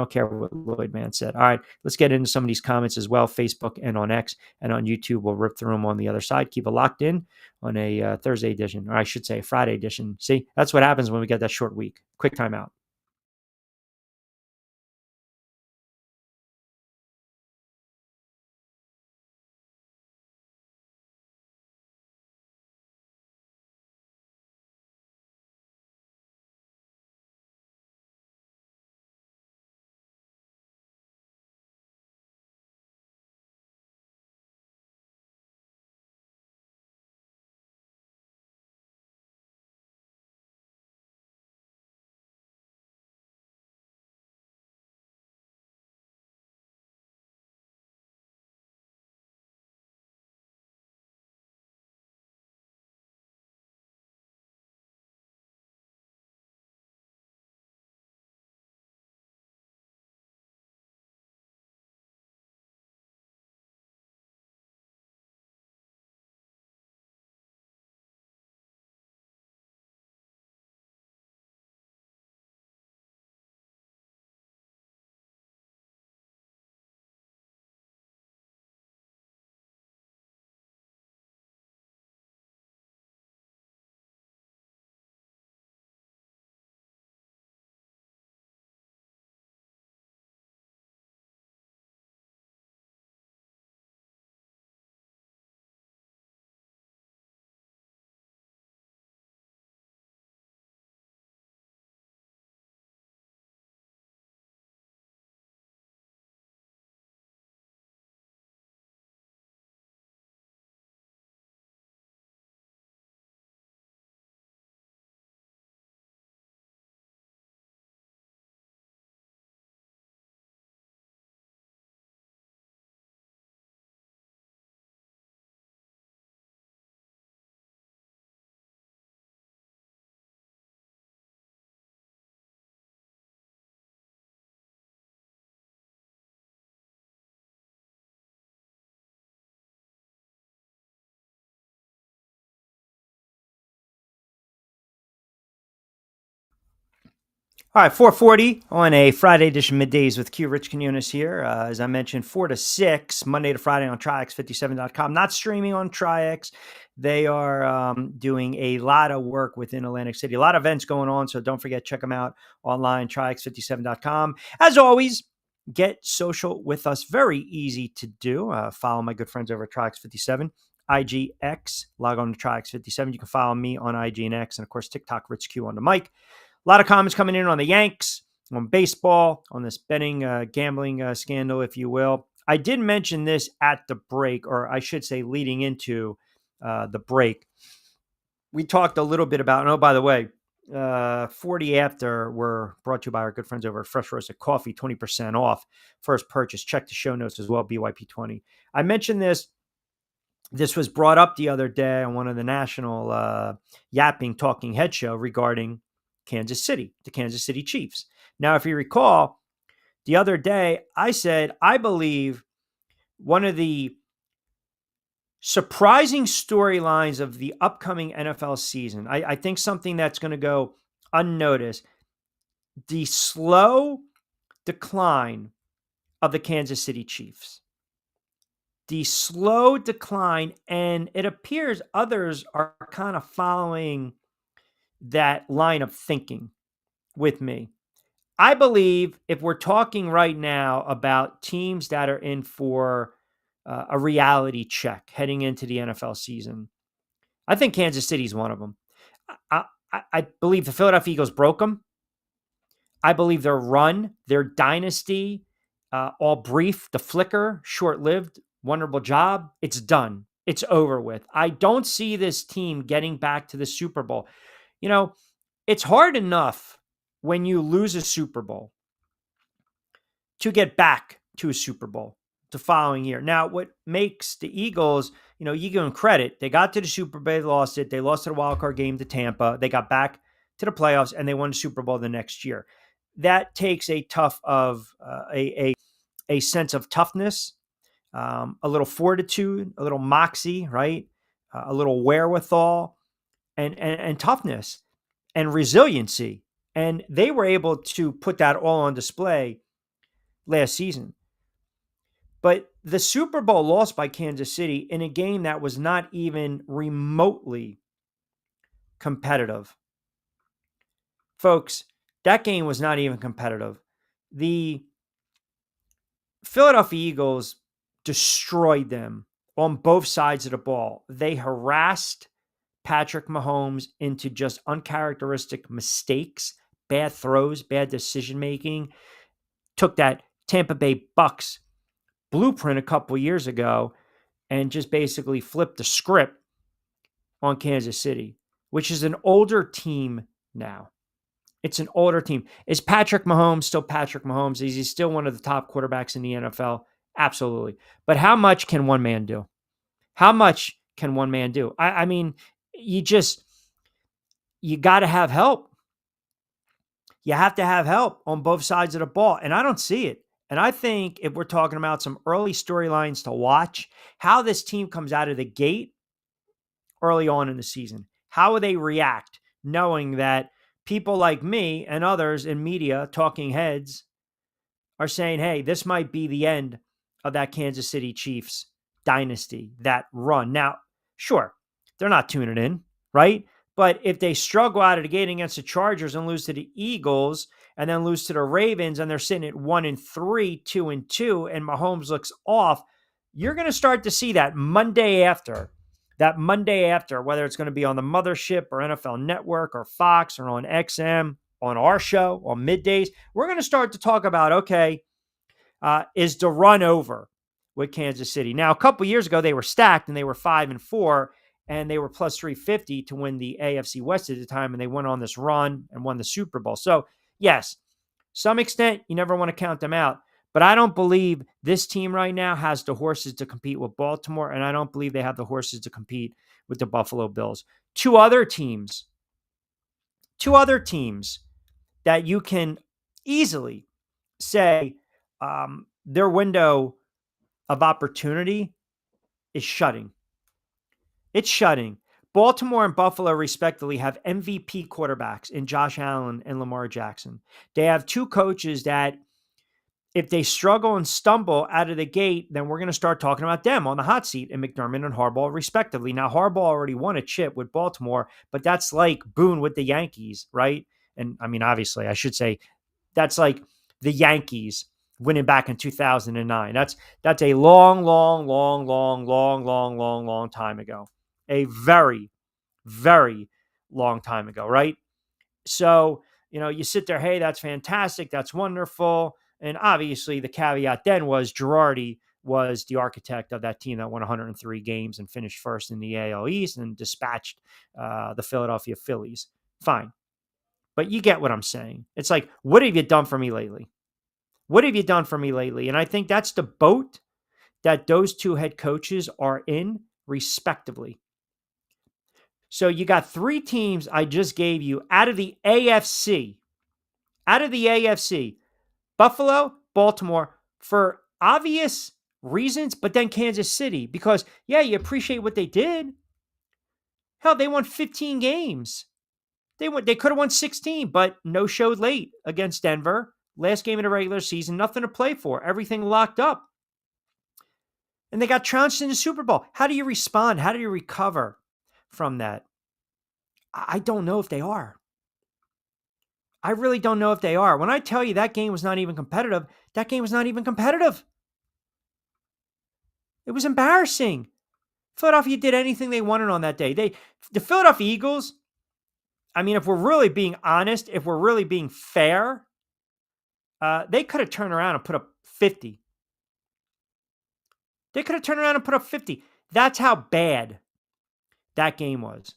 care what Lloyd Vance said. All right, let's get into some of these comments as well, Facebook and on X and on YouTube. We'll rip through them on the other side. Keep it locked in on a Thursday edition, or I should say Friday edition. See, that's what happens when we get that short week. Quick timeout. All right, 4:40 on a Friday edition Middays with Q. Rich Quinones here. As I mentioned, 4 to 6, Monday to Friday on Triax57.com. Not streaming on Triax. They are doing a lot of work within Atlantic City. A lot of events going on, so don't forget, check them out online, Triax57.com. As always, get social with us. Very easy to do. Follow my good friends over at Triax57. IGX, log on to Triax57. You can follow me on IG and X, and of course, TikTok, Rich Q on the mic. A lot of comments coming in on the Yanks, on baseball, on this betting, gambling scandal, if you will. I did mention this at the break, or I should say leading into the break. We talked a little bit about, and oh, by the way, 40 after were brought to you by our good friends over at Fresh Roasted Coffee, 20% off first purchase. Check the show notes as well, BYP20. I mentioned this. This was brought up the other day on one of the national yapping talking head show regarding Kansas City, the Kansas City Chiefs. Now, if you recall, the other day I said, I believe one of the surprising storylines of the upcoming NFL season, I think something that's going to go unnoticed, the slow decline of the Kansas City Chiefs. The slow decline, and it appears others are kind of following that line of thinking with me. I believe if we're talking right now about teams that are in for a reality check heading into the NFL season, I think Kansas City is one of them. I believe the Philadelphia Eagles broke them. I believe their run, their dynasty, all brief, the flicker, short-lived, wonderful job, it's done. It's over with. I don't see this team getting back to the Super Bowl. You know, it's hard enough when you lose a Super Bowl to get back to a Super Bowl the following year. Now, what makes the Eagles, you give them credit. They got to the Super Bowl, they lost it. They lost the wild card game to Tampa. They got back to the playoffs, and they won the Super Bowl the next year. That takes a sense of toughness, a little fortitude, a little moxie, right? A little wherewithal, and toughness and resiliency. And they were able to put that all on display last season. But the Super Bowl lost by Kansas City in a game that was not even remotely competitive. Folks, that game was not even competitive. The Philadelphia Eagles destroyed them on both sides of the ball. They harassed Patrick Mahomes into just uncharacteristic mistakes, bad throws, bad decision-making. Took that Tampa Bay Bucks blueprint a couple years ago and just basically flipped the script on Kansas City, which is an older team now. It's an older team. Is Patrick Mahomes still Patrick Mahomes? Is he still one of the top quarterbacks in the NFL? Absolutely. But how much can one man do? How much can one man do? I mean, you got to have help. You have to have help on both sides of the ball. And I don't see it. And I think if we're talking about some early storylines to watch, how this team comes out of the gate early on in the season, how will they react knowing that people like me and others in media, talking heads, are saying, hey, this might be the end of that Kansas City Chiefs dynasty, that run. Now, sure, they're not tuning in, right? But if they struggle out of the gate against the Chargers and lose to the Eagles and then lose to the Ravens and they're sitting at 1-3, 2-2, and Mahomes looks off, you're going to start to see that Monday after, whether it's going to be on the mothership or NFL Network or Fox or on XM, on our show, on Middays, we're going to start to talk about, okay, is the run over with Kansas City? Now, a couple years ago, they were stacked and they were 5-4, and they were plus 350 to win the AFC West at the time, and they went on this run and won the Super Bowl. So, yes, some extent, you never want to count them out. But I don't believe this team right now has the horses to compete with Baltimore, and I don't believe they have the horses to compete with the Buffalo Bills. Two other teams that you can easily say their window of opportunity is shutting. It's shutting. Baltimore and Buffalo, respectively, have MVP quarterbacks in Josh Allen and Lamar Jackson. They have two coaches that, if they struggle and stumble out of the gate, then we're going to start talking about them on the hot seat in McDermott and Harbaugh, respectively. Now, Harbaugh already won a chip with Baltimore, but that's like Boone with the Yankees, right? And I mean, obviously, I should say that's like the Yankees winning back in 2009. That's a long time ago. A very, very long time ago, right? So, you sit there, hey, that's fantastic. That's wonderful. And obviously the caveat then was Girardi was the architect of that team that won 103 games and finished first in the AL East and dispatched the Philadelphia Phillies. Fine. but you get what I'm saying. It's like, what have you done for me lately? What have you done for me lately? And I think that's the boat that those two head coaches are in, respectively. So you got three teams I just gave you out of the AFC. Out of the AFC, Buffalo, Baltimore, for obvious reasons, but then Kansas City, because, yeah, you appreciate what they did. Hell, they won 15 games. They could have won 16, but no showed late against Denver. Last game of the regular season, nothing to play for. Everything locked up. And they got trounced in the Super Bowl. How do you respond? How do you recover from that? I don't know if they are. I really don't know if they are. When I tell you that game was not even competitive, that game was not even competitive. It was embarrassing. Philadelphia did anything they wanted on that day. The Philadelphia Eagles, I mean, if we're really being honest, if we're really being fair, they could have turned around and put up 50. They could have turned around and put up 50. That's how bad that game was.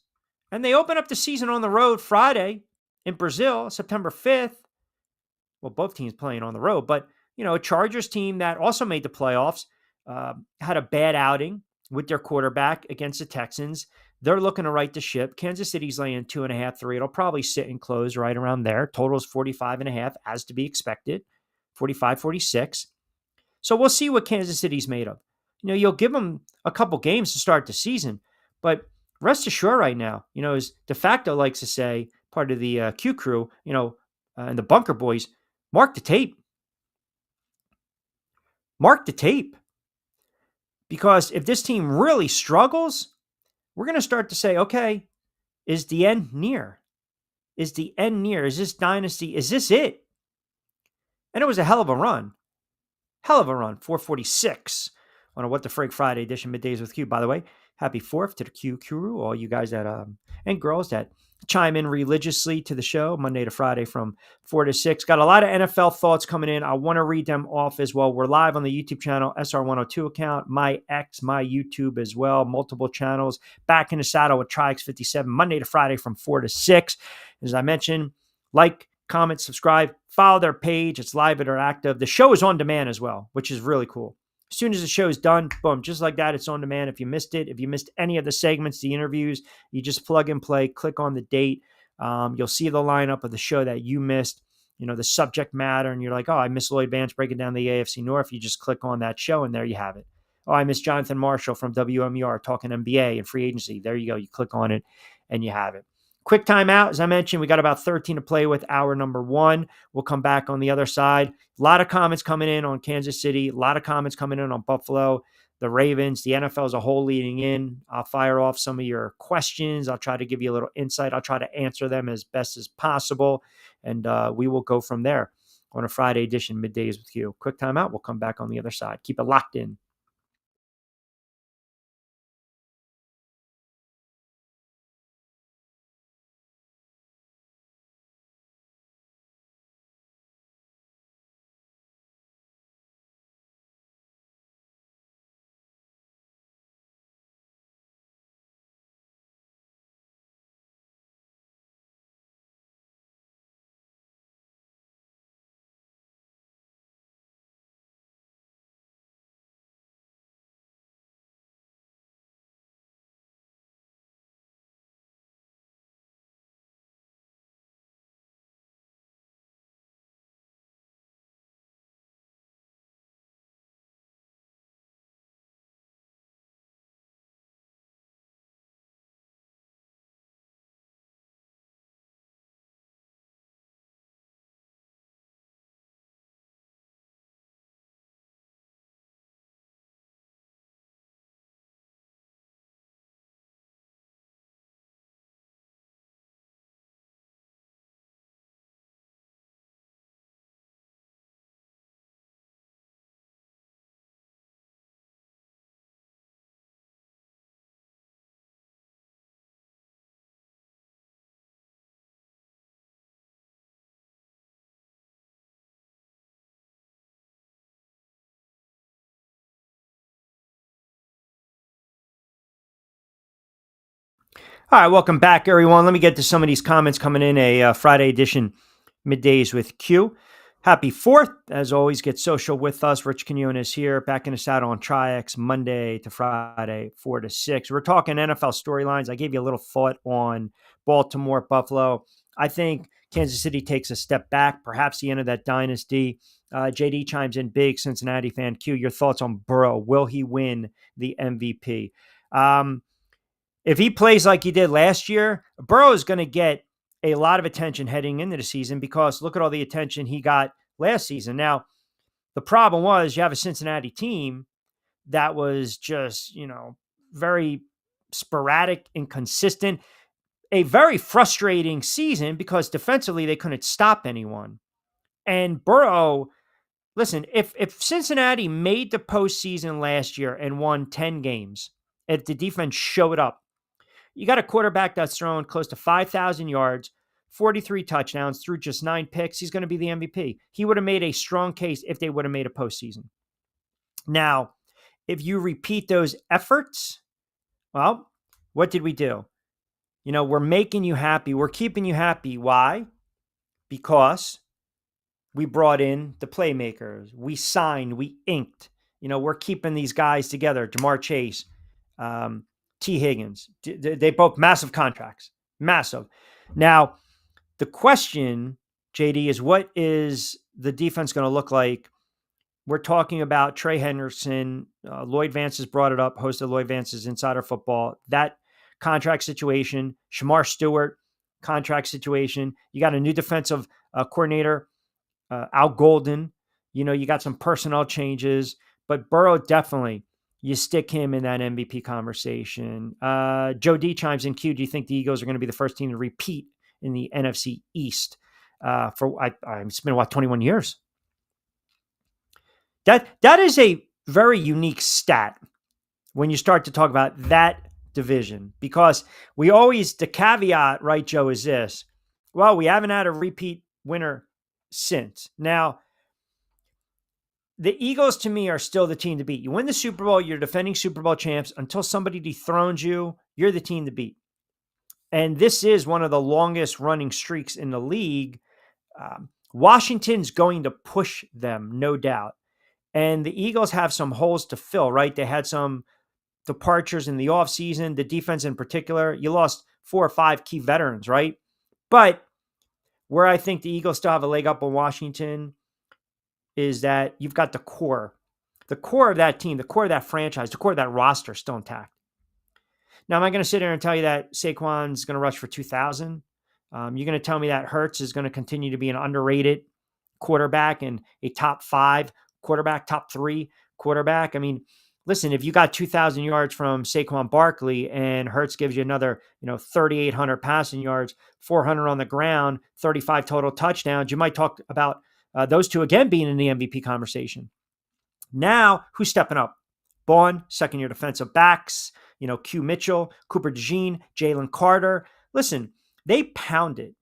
And they open up the season on the road Friday in Brazil, September 5th. Well, both teams playing on the road, but, a Chargers team that also made the playoffs had a bad outing with their quarterback against the Texans. They're looking to right the ship. Kansas City's laying 2.5, 3. It'll probably sit and close right around there. Total's 45.5, as to be expected. 45, 46. So we'll see what Kansas City's made of. You'll give them a couple games to start the season, but rest assured right now, as de facto likes to say, part of the Q crew, and the Bunker Boys, mark the tape. Mark the tape. Because if this team really struggles, we're going to start to say, okay, is the end near? Is the end near? Is this dynasty? Is this it? And it was a hell of a run. Hell of a run. 446 on a What the Frig Friday edition, Middays with Q. By the way, happy 4th to the Q crew, all you guys that and girls that chime in religiously to the show Monday to Friday from 4 to 6. Got a lot of NFL thoughts coming in. I want to read them off as well. We're live on the YouTube channel, SR102 account, my YouTube as well, multiple channels. Back in the saddle with Triax57, Monday to Friday from 4 to 6. As I mentioned, like, comment, subscribe, follow their page. It's live interactive. The show is on demand as well, which is really cool. As soon as the show is done, boom, just like that, it's on demand. If you missed it, if you missed any of the segments, the interviews, you just plug and play, click on the date. You'll see the lineup of the show that you missed, the subject matter, and you're like, oh, I missed Lloyd Vance breaking down the AFC North. You just click on that show, and there you have it. Oh, I missed Jonathan Marshall from WMER talking NBA and free agency. There you go. You click on it, and you have it. Quick timeout. As I mentioned, we got about 13 to play with. Hour number 1. We'll come back on the other side. A lot of comments coming in on Kansas City. A lot of comments coming in on Buffalo, the Ravens, the NFL as a whole leading in. I'll fire off some of your questions. I'll try to give you a little insight. I'll try to answer them as best as possible. And we will go from there on a Friday edition, Middays with you. Quick timeout. We'll come back on the other side. Keep it locked in. All right, welcome back, everyone. Let me get to some of these comments coming in. A Friday edition Middays with Q. Happy 4th. As always, get social with us. Rich Quinones here, backing us out on Triax Monday to Friday, 4 to 6. We're talking NFL storylines. I gave you a little thought on Baltimore, Buffalo. I think Kansas City takes a step back, perhaps the end of that dynasty. JD chimes in big, Cincinnati fan. Q, your thoughts on Burrow. Will he win the MVP? If he plays like he did last year, Burrow is going to get a lot of attention heading into the season because look at all the attention he got last season. Now, the problem was you have a Cincinnati team that was just, very sporadic, inconsistent, a very frustrating season because defensively they couldn't stop anyone. And Burrow, listen, if Cincinnati made the postseason last year and won 10 games, if the defense showed up, you got a quarterback that's thrown close to 5,000 yards, 43 touchdowns through just 9 picks. He's going to be the MVP. He would have made a strong case if they would have made a postseason. Now, if you repeat those efforts, well, what did we do? We're making you happy. We're keeping you happy. Why? Because we brought in the playmakers. We signed. We inked. We're keeping these guys together. Jamar Chase, T. Higgins. They both massive contracts. Massive. Now, the question, JD, is what is the defense going to look like? We're talking about Trey Henderson. Lloyd Vance has brought it up, host of Lloyd Vance's Insider Football. That contract situation, Shamar Stewart, contract situation. You got a new defensive coordinator, Al Golden. You got some personnel changes, but Burrow definitely, you stick him in that MVP conversation. Joe D chimes in, Q, do you think the Eagles are going to be the first team to repeat in the NFC East? It's been, 21 years? That is a very unique stat when you start to talk about that division, because the caveat, right, Joe, is this. Well, we haven't had a repeat winner since. Now, the Eagles, to me, are still the team to beat. You win the Super Bowl, you're defending Super Bowl champs. Until somebody dethrones you, you're the team to beat. And this is one of the longest running streaks in the league. Washington's going to push them, no doubt. And the Eagles have some holes to fill, right? They had some departures in the offseason, the defense in particular. You lost 4 or 5 key veterans, right? But where I think the Eagles still have a leg up on Washington is that you've got the core of that team, the core of that franchise, the core of that roster still intact. Now, am I going to sit here and tell you that Saquon's going to rush for 2,000? You're going to tell me that Hurts is going to continue to be an underrated quarterback and a top 5 quarterback, top 3 quarterback? I mean, listen, if you got 2,000 yards from Saquon Barkley and Hurts gives you another, 3,800 passing yards, 400 on the ground, 35 total touchdowns, you might talk about those two again being in the MVP conversation. Now, who's stepping up? Bourne, second-year defensive backs, Q Mitchell, Cooper DeJean, Jalen Carter. Listen, they pounded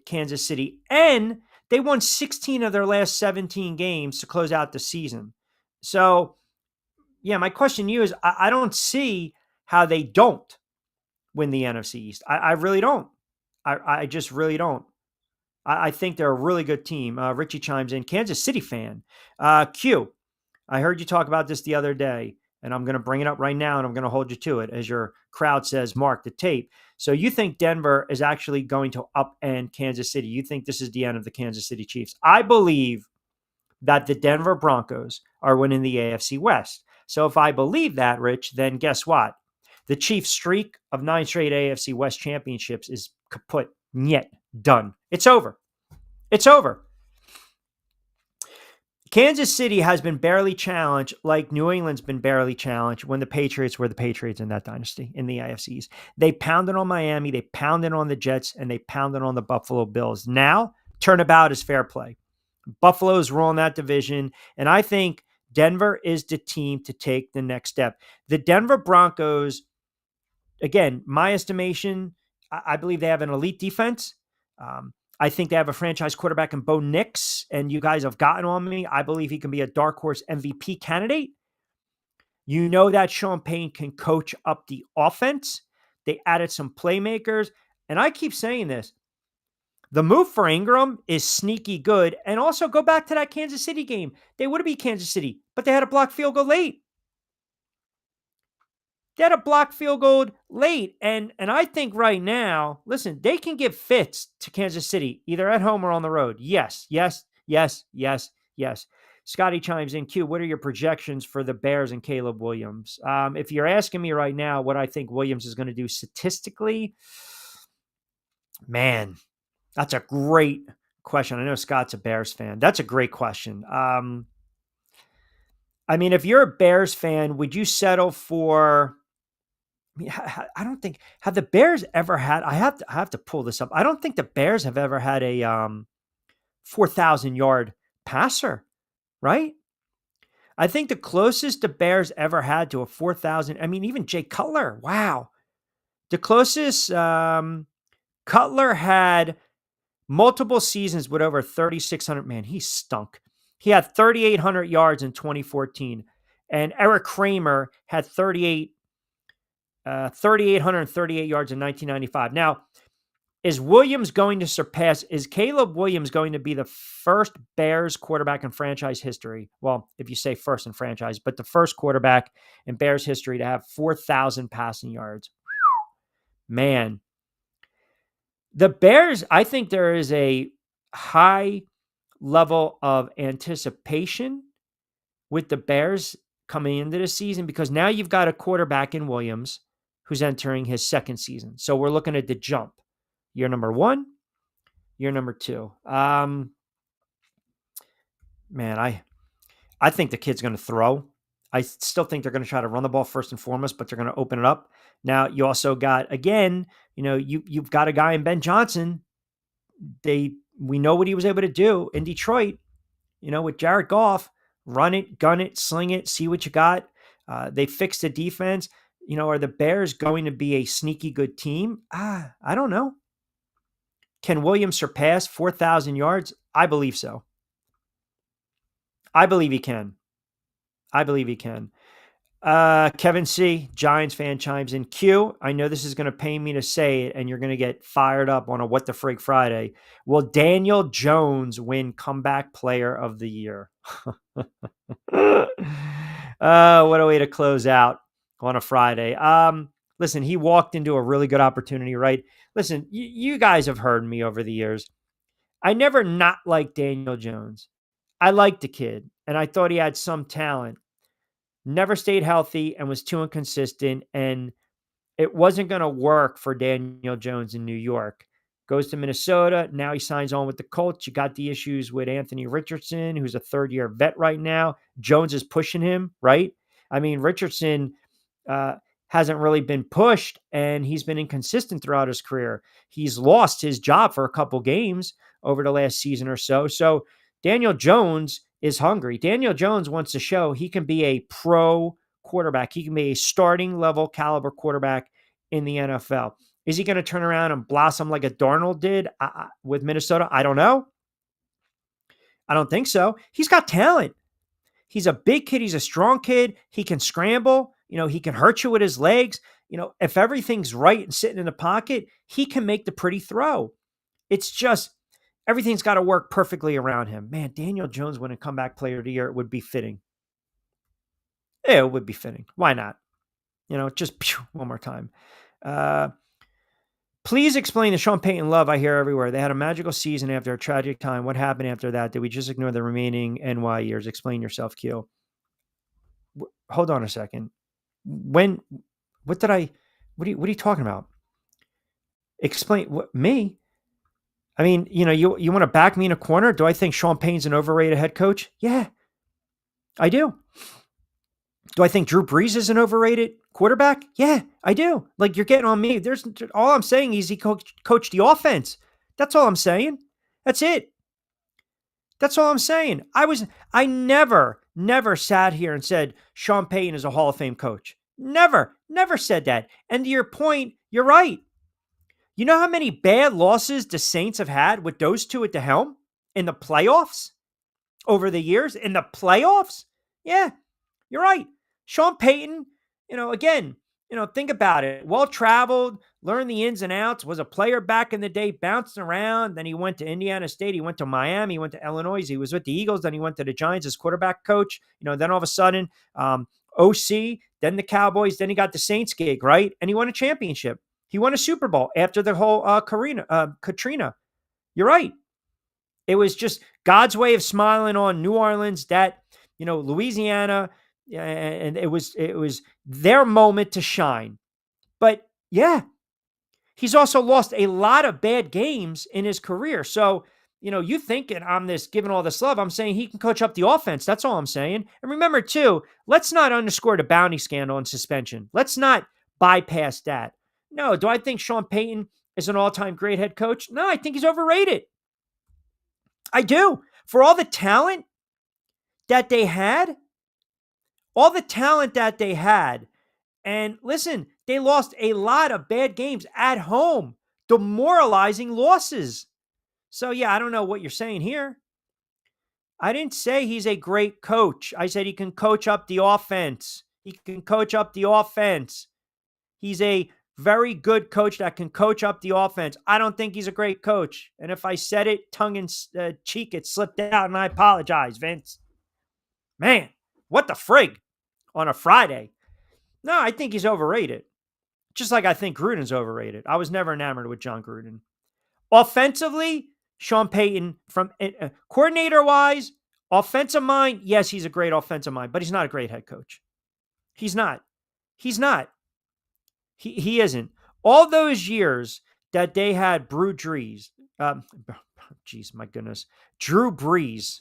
Kansas City, and they won 16 of their last 17 games to close out the season. So, yeah, my question to you is, I don't see how they don't win the NFC East. I really don't. I just really don't. I think they're a really good team. Richie chimes in, Kansas City fan. Q, I heard you talk about this the other day, and I'm going to bring it up right now, and I'm going to hold you to it as your crowd says, mark the tape. So you think Denver is actually going to upend Kansas City? You think this is the end of the Kansas City Chiefs? I believe that the Denver Broncos are winning the AFC West. So if I believe that, Rich, then guess what? The Chiefs' streak of 9 straight AFC West championships is kaput. Niet. Done. It's over. It's over. Kansas City has been barely challenged like New England's been barely challenged when the Patriots were the Patriots in that dynasty in the AFCs. They pounded on Miami, they pounded on the Jets, and they pounded on the Buffalo Bills. Now, turnabout is fair play. Buffalo's ruling that division, and I think Denver is the team to take the next step. The Denver Broncos, again, my estimation, I believe they have an elite defense. I think they have a franchise quarterback in Bo Nix, and you guys have gotten on me. I believe he can be a dark horse MVP candidate. You know that Sean Payton can coach up the offense. They added some playmakers. And I keep saying this. The move for Ingram is sneaky good. And also go back to that Kansas City game. They would have beat Kansas City, but they had a blocked field goal late. They had a blocked field goal late. And I think right now, listen, they can give fits to Kansas City, either at home or on the road. Yes, yes, yes, yes, yes. Scotty chimes in, Q, what are your projections for the Bears and Caleb Williams? If you're asking me right now what I think Williams is going to do statistically, man, that's a great question. I know Scott's a Bears fan. That's a great question. I mean, if you're a Bears fan, would you settle for... I mean, I don't think, have the Bears ever had, I have to pull this up. I don't think the Bears have ever had a 4,000 yard passer, right? I think the closest the Bears ever had to a 4,000, I mean, even Jay Cutler, wow. The closest, Cutler had multiple seasons with over 3,600, man, he stunk. He had 3,800 yards in 2014. And Eric Kramer had 3,838 yards in 1995. Now, is Caleb Williams going to be the first Bears quarterback in franchise history? Well, if you say first in franchise, but the first quarterback in Bears history to have 4,000 passing yards. Man, the Bears, I think there is a high level of anticipation with the Bears coming into the season because now you've got a quarterback in Williams who's entering his second season. So we're looking at the jump. Year number 1, year number 2. Man, I think the kid's going to throw. I still think they're going to try to run the ball first and foremost, but they're going to open it up. Now, you also got, again, you've got a guy in Ben Johnson. We know what he was able to do in Detroit, with Jared Goff. Run it, gun it, sling it, see what you got. They fixed the defense. Are the Bears going to be a sneaky good team? I don't know. Can Williams surpass 4,000 yards? I believe so. I believe he can. Kevin C., Giants fan, chimes in. Q, I know this is going to pain me to say it, and you're going to get fired up on a What the Frig Friday. Will Daniel Jones win Comeback Player of the Year? What a way to close out on a Friday. Listen, he walked into a really good opportunity, right? Listen, you guys have heard me over the years. I never not liked Daniel Jones. I liked the kid, and I thought he had some talent. Never stayed healthy and was too inconsistent, and it wasn't going to work for Daniel Jones in New York. Goes to Minnesota. Now he signs on with the Colts. You got the issues with Anthony Richardson, who's a third-year vet right now. Jones is pushing him, right? I mean, Richardson hasn't really been pushed, and he's been inconsistent throughout his career. He's lost his job for a couple games over the last season or so. So Daniel Jones is hungry. Daniel Jones wants to show he can be a pro quarterback. He can be a starting level caliber quarterback in the NFL. Is he going to turn around and blossom like a Darnold did with Minnesota? I don't know. I don't think so. He's got talent. He's a big kid. He's a strong kid. He can scramble. He can hurt you with his legs. If everything's right and sitting in the pocket, he can make the pretty throw. It's just everything's got to work perfectly around him. Man, Daniel Jones winning Comeback Player of the Year, it would be fitting. Yeah, it would be fitting. Why not? Just one more time. Please explain the Sean Payton love I hear everywhere. They had a magical season after a tragic time. What happened after that? Did we just ignore the remaining NY years? Explain yourself, Q. Hold on a second. What are you talking about? Explain what, me? I mean, you want to back me in a corner? Do I think Sean Payton's an overrated head coach? Yeah, I do. Do I think Drew Brees is an overrated quarterback? Yeah, I do. Like, you're getting on me. All I'm saying is he coached the offense. That's all I'm saying. That's it. That's all I'm saying. I never sat here and said Sean Payton is a Hall of Fame coach. Never said that. And to your point, you're right. You know how many bad losses the Saints have had with those two at the helm in the playoffs over the years? In the playoffs? Yeah, you're right. Sean Payton, again, think about it. Well traveled, learned the ins and outs, was a player back in the day, bouncing around. Then he went to Indiana State. He went to Miami. He went to Illinois. He was with the Eagles. Then he went to the Giants as quarterback coach. Then all of a sudden, OC, then the Cowboys. Then he got the Saints gig, right? And he won a championship. He won a Super Bowl after the whole Katrina. You're right. It was just God's way of smiling on New Orleans, that, Louisiana, and it was their moment to shine. But yeah, he's also lost a lot of bad games in his career. So, you thinking I'm giving all this love. I'm saying he can coach up the offense. That's all I'm saying. And remember too, let's not underscore the bounty scandal and suspension. Let's not bypass that. No, do I think Sean Payton is an all-time great head coach? No, I think he's overrated. I do. For all the talent that they had, and listen, they lost a lot of bad games at home, demoralizing losses. So yeah, I don't know what you're saying here. I didn't say he's a great coach. I said he can coach up the offense. He's a very good coach that can coach up the offense. I don't think he's a great coach. And if I said it tongue in cheek, it slipped out, and I apologize, Vince. Man, what the frig on a Friday? No, I think he's overrated. Just like I think Gruden's overrated. I was never enamored with John Gruden. Offensively, Sean Payton, from coordinator-wise, offensive mind, yes, he's a great offensive mind, but he's not a great head coach. He's not. He isn't. All those years that they had Drew Brees, Drew Brees,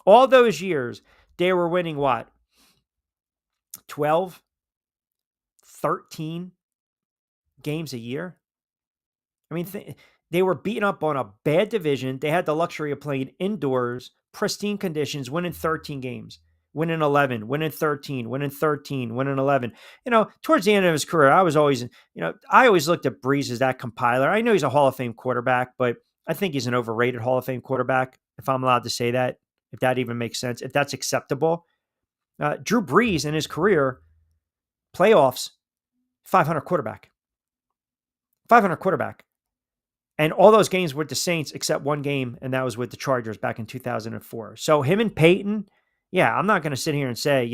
all those years, they were winning what? 12, 13 games a year? I mean, they were beaten up on a bad division. They had the luxury of playing indoors, pristine conditions, winning 13 games, winning 11, winning 13, winning 13, winning 11. Towards the end of his career, I always looked at Brees as that compiler. I know he's a Hall of Fame quarterback, but I think he's an overrated Hall of Fame quarterback, if I'm allowed to say that, if that even makes sense, if that's acceptable. Drew Brees in his career, playoffs, 500 quarterback. And all those games were with the Saints except one game, and that was with the Chargers back in 2004. So him and Peyton, yeah, I'm not going to sit here and say,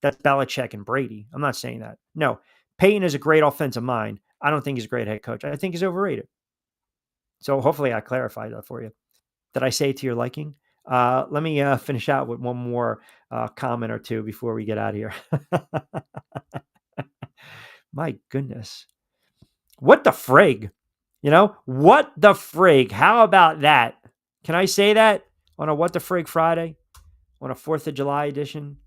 that's Belichick and Brady. I'm not saying that. No, Peyton is a great offensive mind. I don't think he's a great head coach. I think he's overrated. So hopefully I clarified that for you. Did I say it to your liking? Let me finish out with one more comment or two before we get out of here. My goodness. What the frig? What the frig? How about that? Can I say that on a What the Frig Friday? On a 4th of July edition?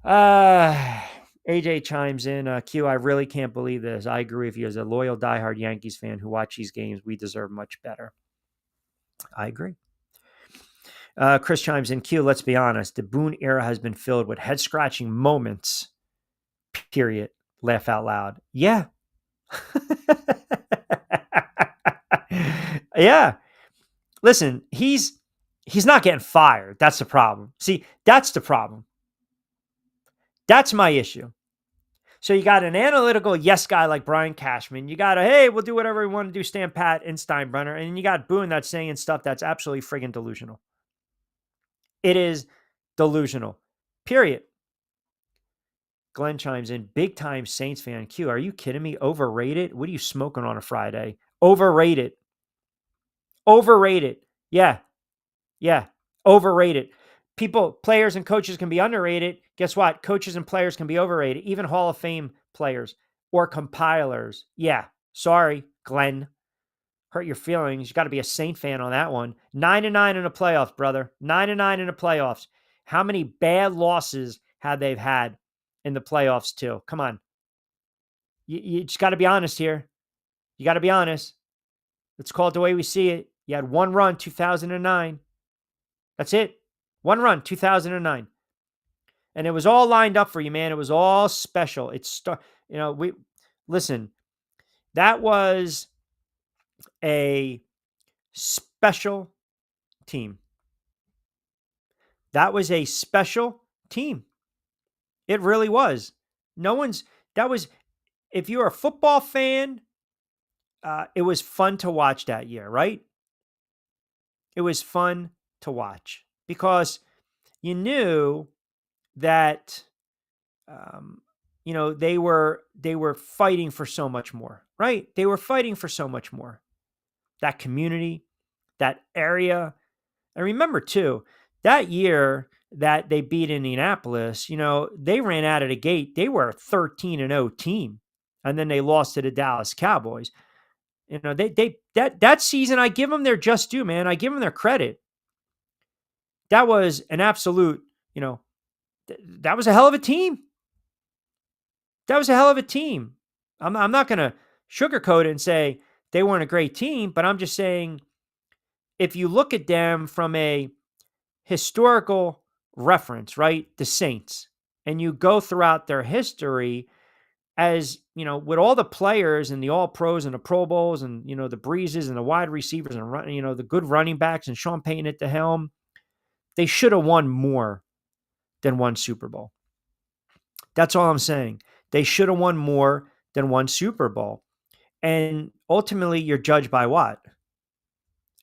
AJ chimes in, Q, I really can't believe this. I agree with you. As a loyal, diehard Yankees fan who watch these games, we deserve much better. I agree. Chris chimes in, Q, let's be honest. The Boone era has been filled with head-scratching moments, period. Laugh out loud. Yeah. Yeah. Listen, he's not getting fired. That's the problem. See, that's the problem. That's my issue. So you got an analytical yes guy like Brian Cashman. You got hey, we'll do whatever we want to do, stand pat and Steinbrenner. And you got Boone that's saying stuff that's absolutely friggin' delusional. It is delusional. Period. Glenn chimes in, big time Saints fan. Q, are you kidding me? Overrated? What are you smoking on a Friday? Overrated. Yeah. Overrated. Players and coaches can be underrated. Guess what? Coaches and players can be overrated. Even Hall of Fame players or compilers. Yeah. Sorry, Glenn. Hurt your feelings. You got to be a Saint fan on that one. 9-9 in the playoffs, brother. 9-9 in the playoffs. How many bad losses have they had in the playoffs too? Come on. You just got to be honest here. You got to be honest. Let's call it the way we see it. You had one run, 2009. That's it. One run, 2009. And it was all lined up for you, man. It was all special. Listen, that was a special team. That was a special team. It really was. No one's, that was, if you're a football fan, it was fun to watch that year, right? It was fun to watch because you knew that um, they were fighting for so much more, right? They were fighting for so much more. That community, that area, and remember too, that year that they beat Indianapolis, they ran out of the gate. They were a 13-0 team, and then they lost to the Dallas Cowboys. That season, I give them their just due, man. I give them their credit. That was an absolute, that was a hell of a team. That was a hell of a team. I'm not going to sugarcoat it and say they weren't a great team, but I'm just saying if you look at them from a historical reference, right? The Saints, and you go throughout their history as, with all the players and the all pros and the Pro Bowls and, the Breezes and the wide receivers and, the good running backs and Sean Payton at the helm, they should have won more than one Super Bowl. That's all I'm saying. They should have won more than one Super Bowl. And ultimately, you're judged by what?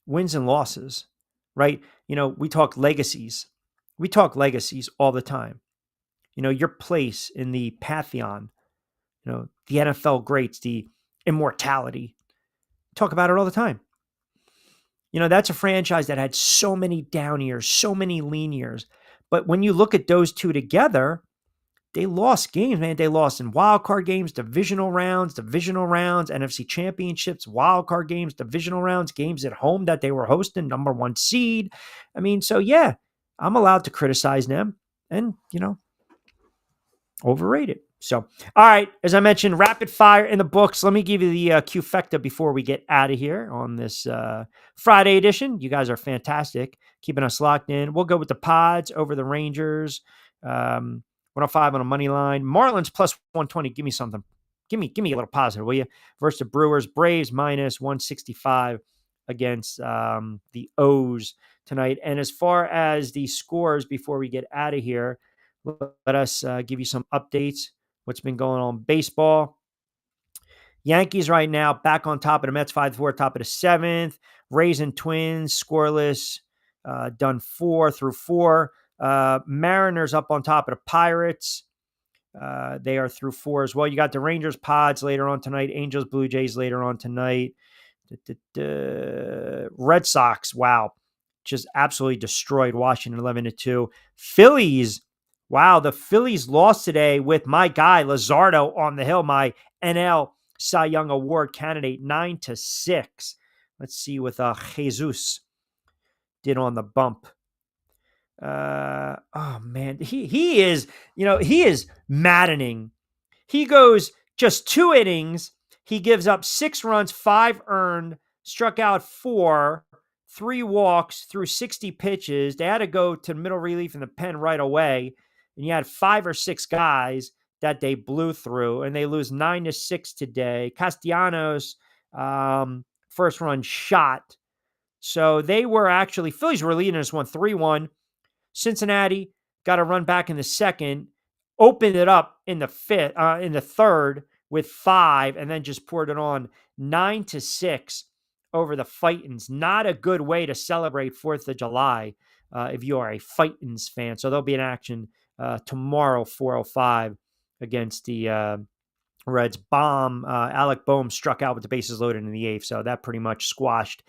Wins and losses, right? We talk legacies. We talk legacies all the time. Your place in the pantheon, the NFL greats, the immortality. Talk about it all the time. That's a franchise that had so many down years, so many lean years. But when you look at those two together, they lost games, man. They lost in wild card games, divisional rounds, NFC championships, wild card games, divisional rounds, games at home that they were hosting, number one seed. I mean, so yeah, I'm allowed to criticize them and, overrated. So, all right, as I mentioned, rapid fire in the books. Let me give you the Qfecta before we get out of here on this Friday edition. You guys are fantastic, keeping us locked in. We'll go with the Pods over the Rangers. 105 on a money line. Marlins plus 120. Give me something. Give me a little positive, will you? Versus the Brewers. Braves minus 165 against the O's tonight. And as far as the scores before we get out of here, let us give you some updates. What's been going on in baseball. Yankees right now back on top of the Mets 5-4, top of the 7th. Rays and Twins scoreless, done 4 through 4. Mariners up on top of the Pirates. They are through 4 as well. You got the Rangers Pods later on tonight. Angels Blue Jays later on tonight. Red Sox, wow, just absolutely destroyed Washington 11-2. Phillies, wow, the Phillies lost today with my guy Luzardo on the hill, my NL Cy Young Award candidate, 9-6. Let's see what Jesus did on the bump. Oh man, he is, he is maddening. He goes just 2 innings. He gives up 6 runs, 5 earned, struck out 4, 3 walks through 60 pitches. They had to go to middle relief in the pen right away. And you had 5 or 6 guys that they blew through, and they lose 9-6 today. Castellanos, first run shot. So they were actually, Phillies were leading this one 3-1. Cincinnati got a run back in the second, opened it up in the third with 5, and then just poured it on 9-6 over the Fightins. Not a good way to celebrate 4th of July if you are a Fightins fan. So there'll be an action tomorrow, 4:05 against the Reds. Alec Boehm struck out with the bases loaded in the 8th, so that pretty much squashed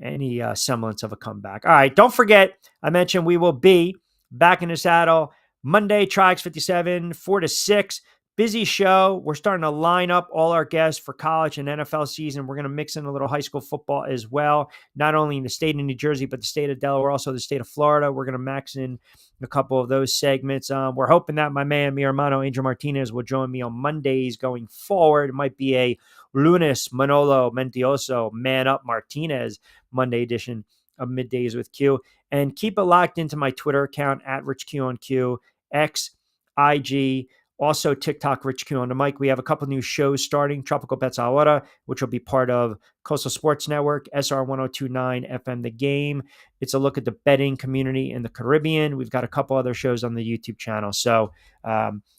any semblance of a comeback. All right, don't forget, I mentioned we will be back in the saddle Monday, Triax57, 4 to 6. Busy show. We're starting to line up all our guests for college and NFL season. We're going to mix in a little high school football as well, not only in the state of New Jersey, but the state of Delaware, also the state of Florida. We're going to max in a couple of those segments. We're hoping that my man, mi hermano, Angel Martinez, will join me on Mondays going forward. It might be a Lunes Manolo Mendioso Man Up Martinez Monday edition of Middays with Q. And keep it locked into my Twitter account at Rich Q on Q, X, IG, Also, TikTok, Rich Q on the mic. We have a couple new shows starting. Tropical Bets Ahora, which will be part of Coastal Sports Network, SR 1029 FM The Game. It's a look at the betting community in the Caribbean. We've got a couple other shows on the YouTube channel. So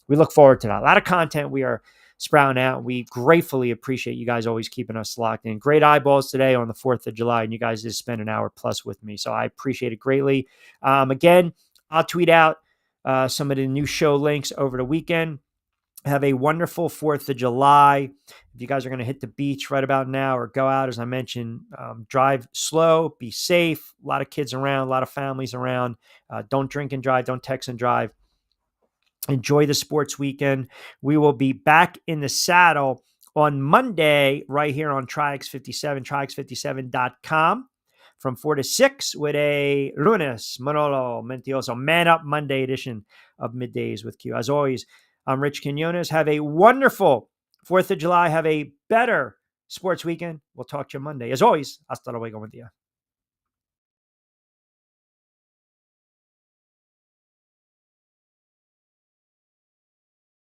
we look forward to that. A lot of content we are sprouting out. We gratefully appreciate you guys always keeping us locked in. Great eyeballs today on the 4th of July, and you guys just spent an hour plus with me. So I appreciate it greatly. Again, I'll tweet out some of the new show links over the weekend. Have a wonderful 4th of July. If you guys are going to hit the beach right about now or go out, as I mentioned, drive slow, be safe. A lot of kids around, a lot of families around. Don't drink and drive. Don't text and drive. Enjoy the sports weekend. We will be back in the saddle on Monday right here on Triax57, Triax57.com. From 4 to 6 with a Lunes, Manolo, Mentiroso, Man Up Monday edition of Middays with Q. As always, I'm Rich Quinones. Have a wonderful 4th of July. Have a better sports weekend. We'll talk to you Monday. As always, hasta luego, buen día.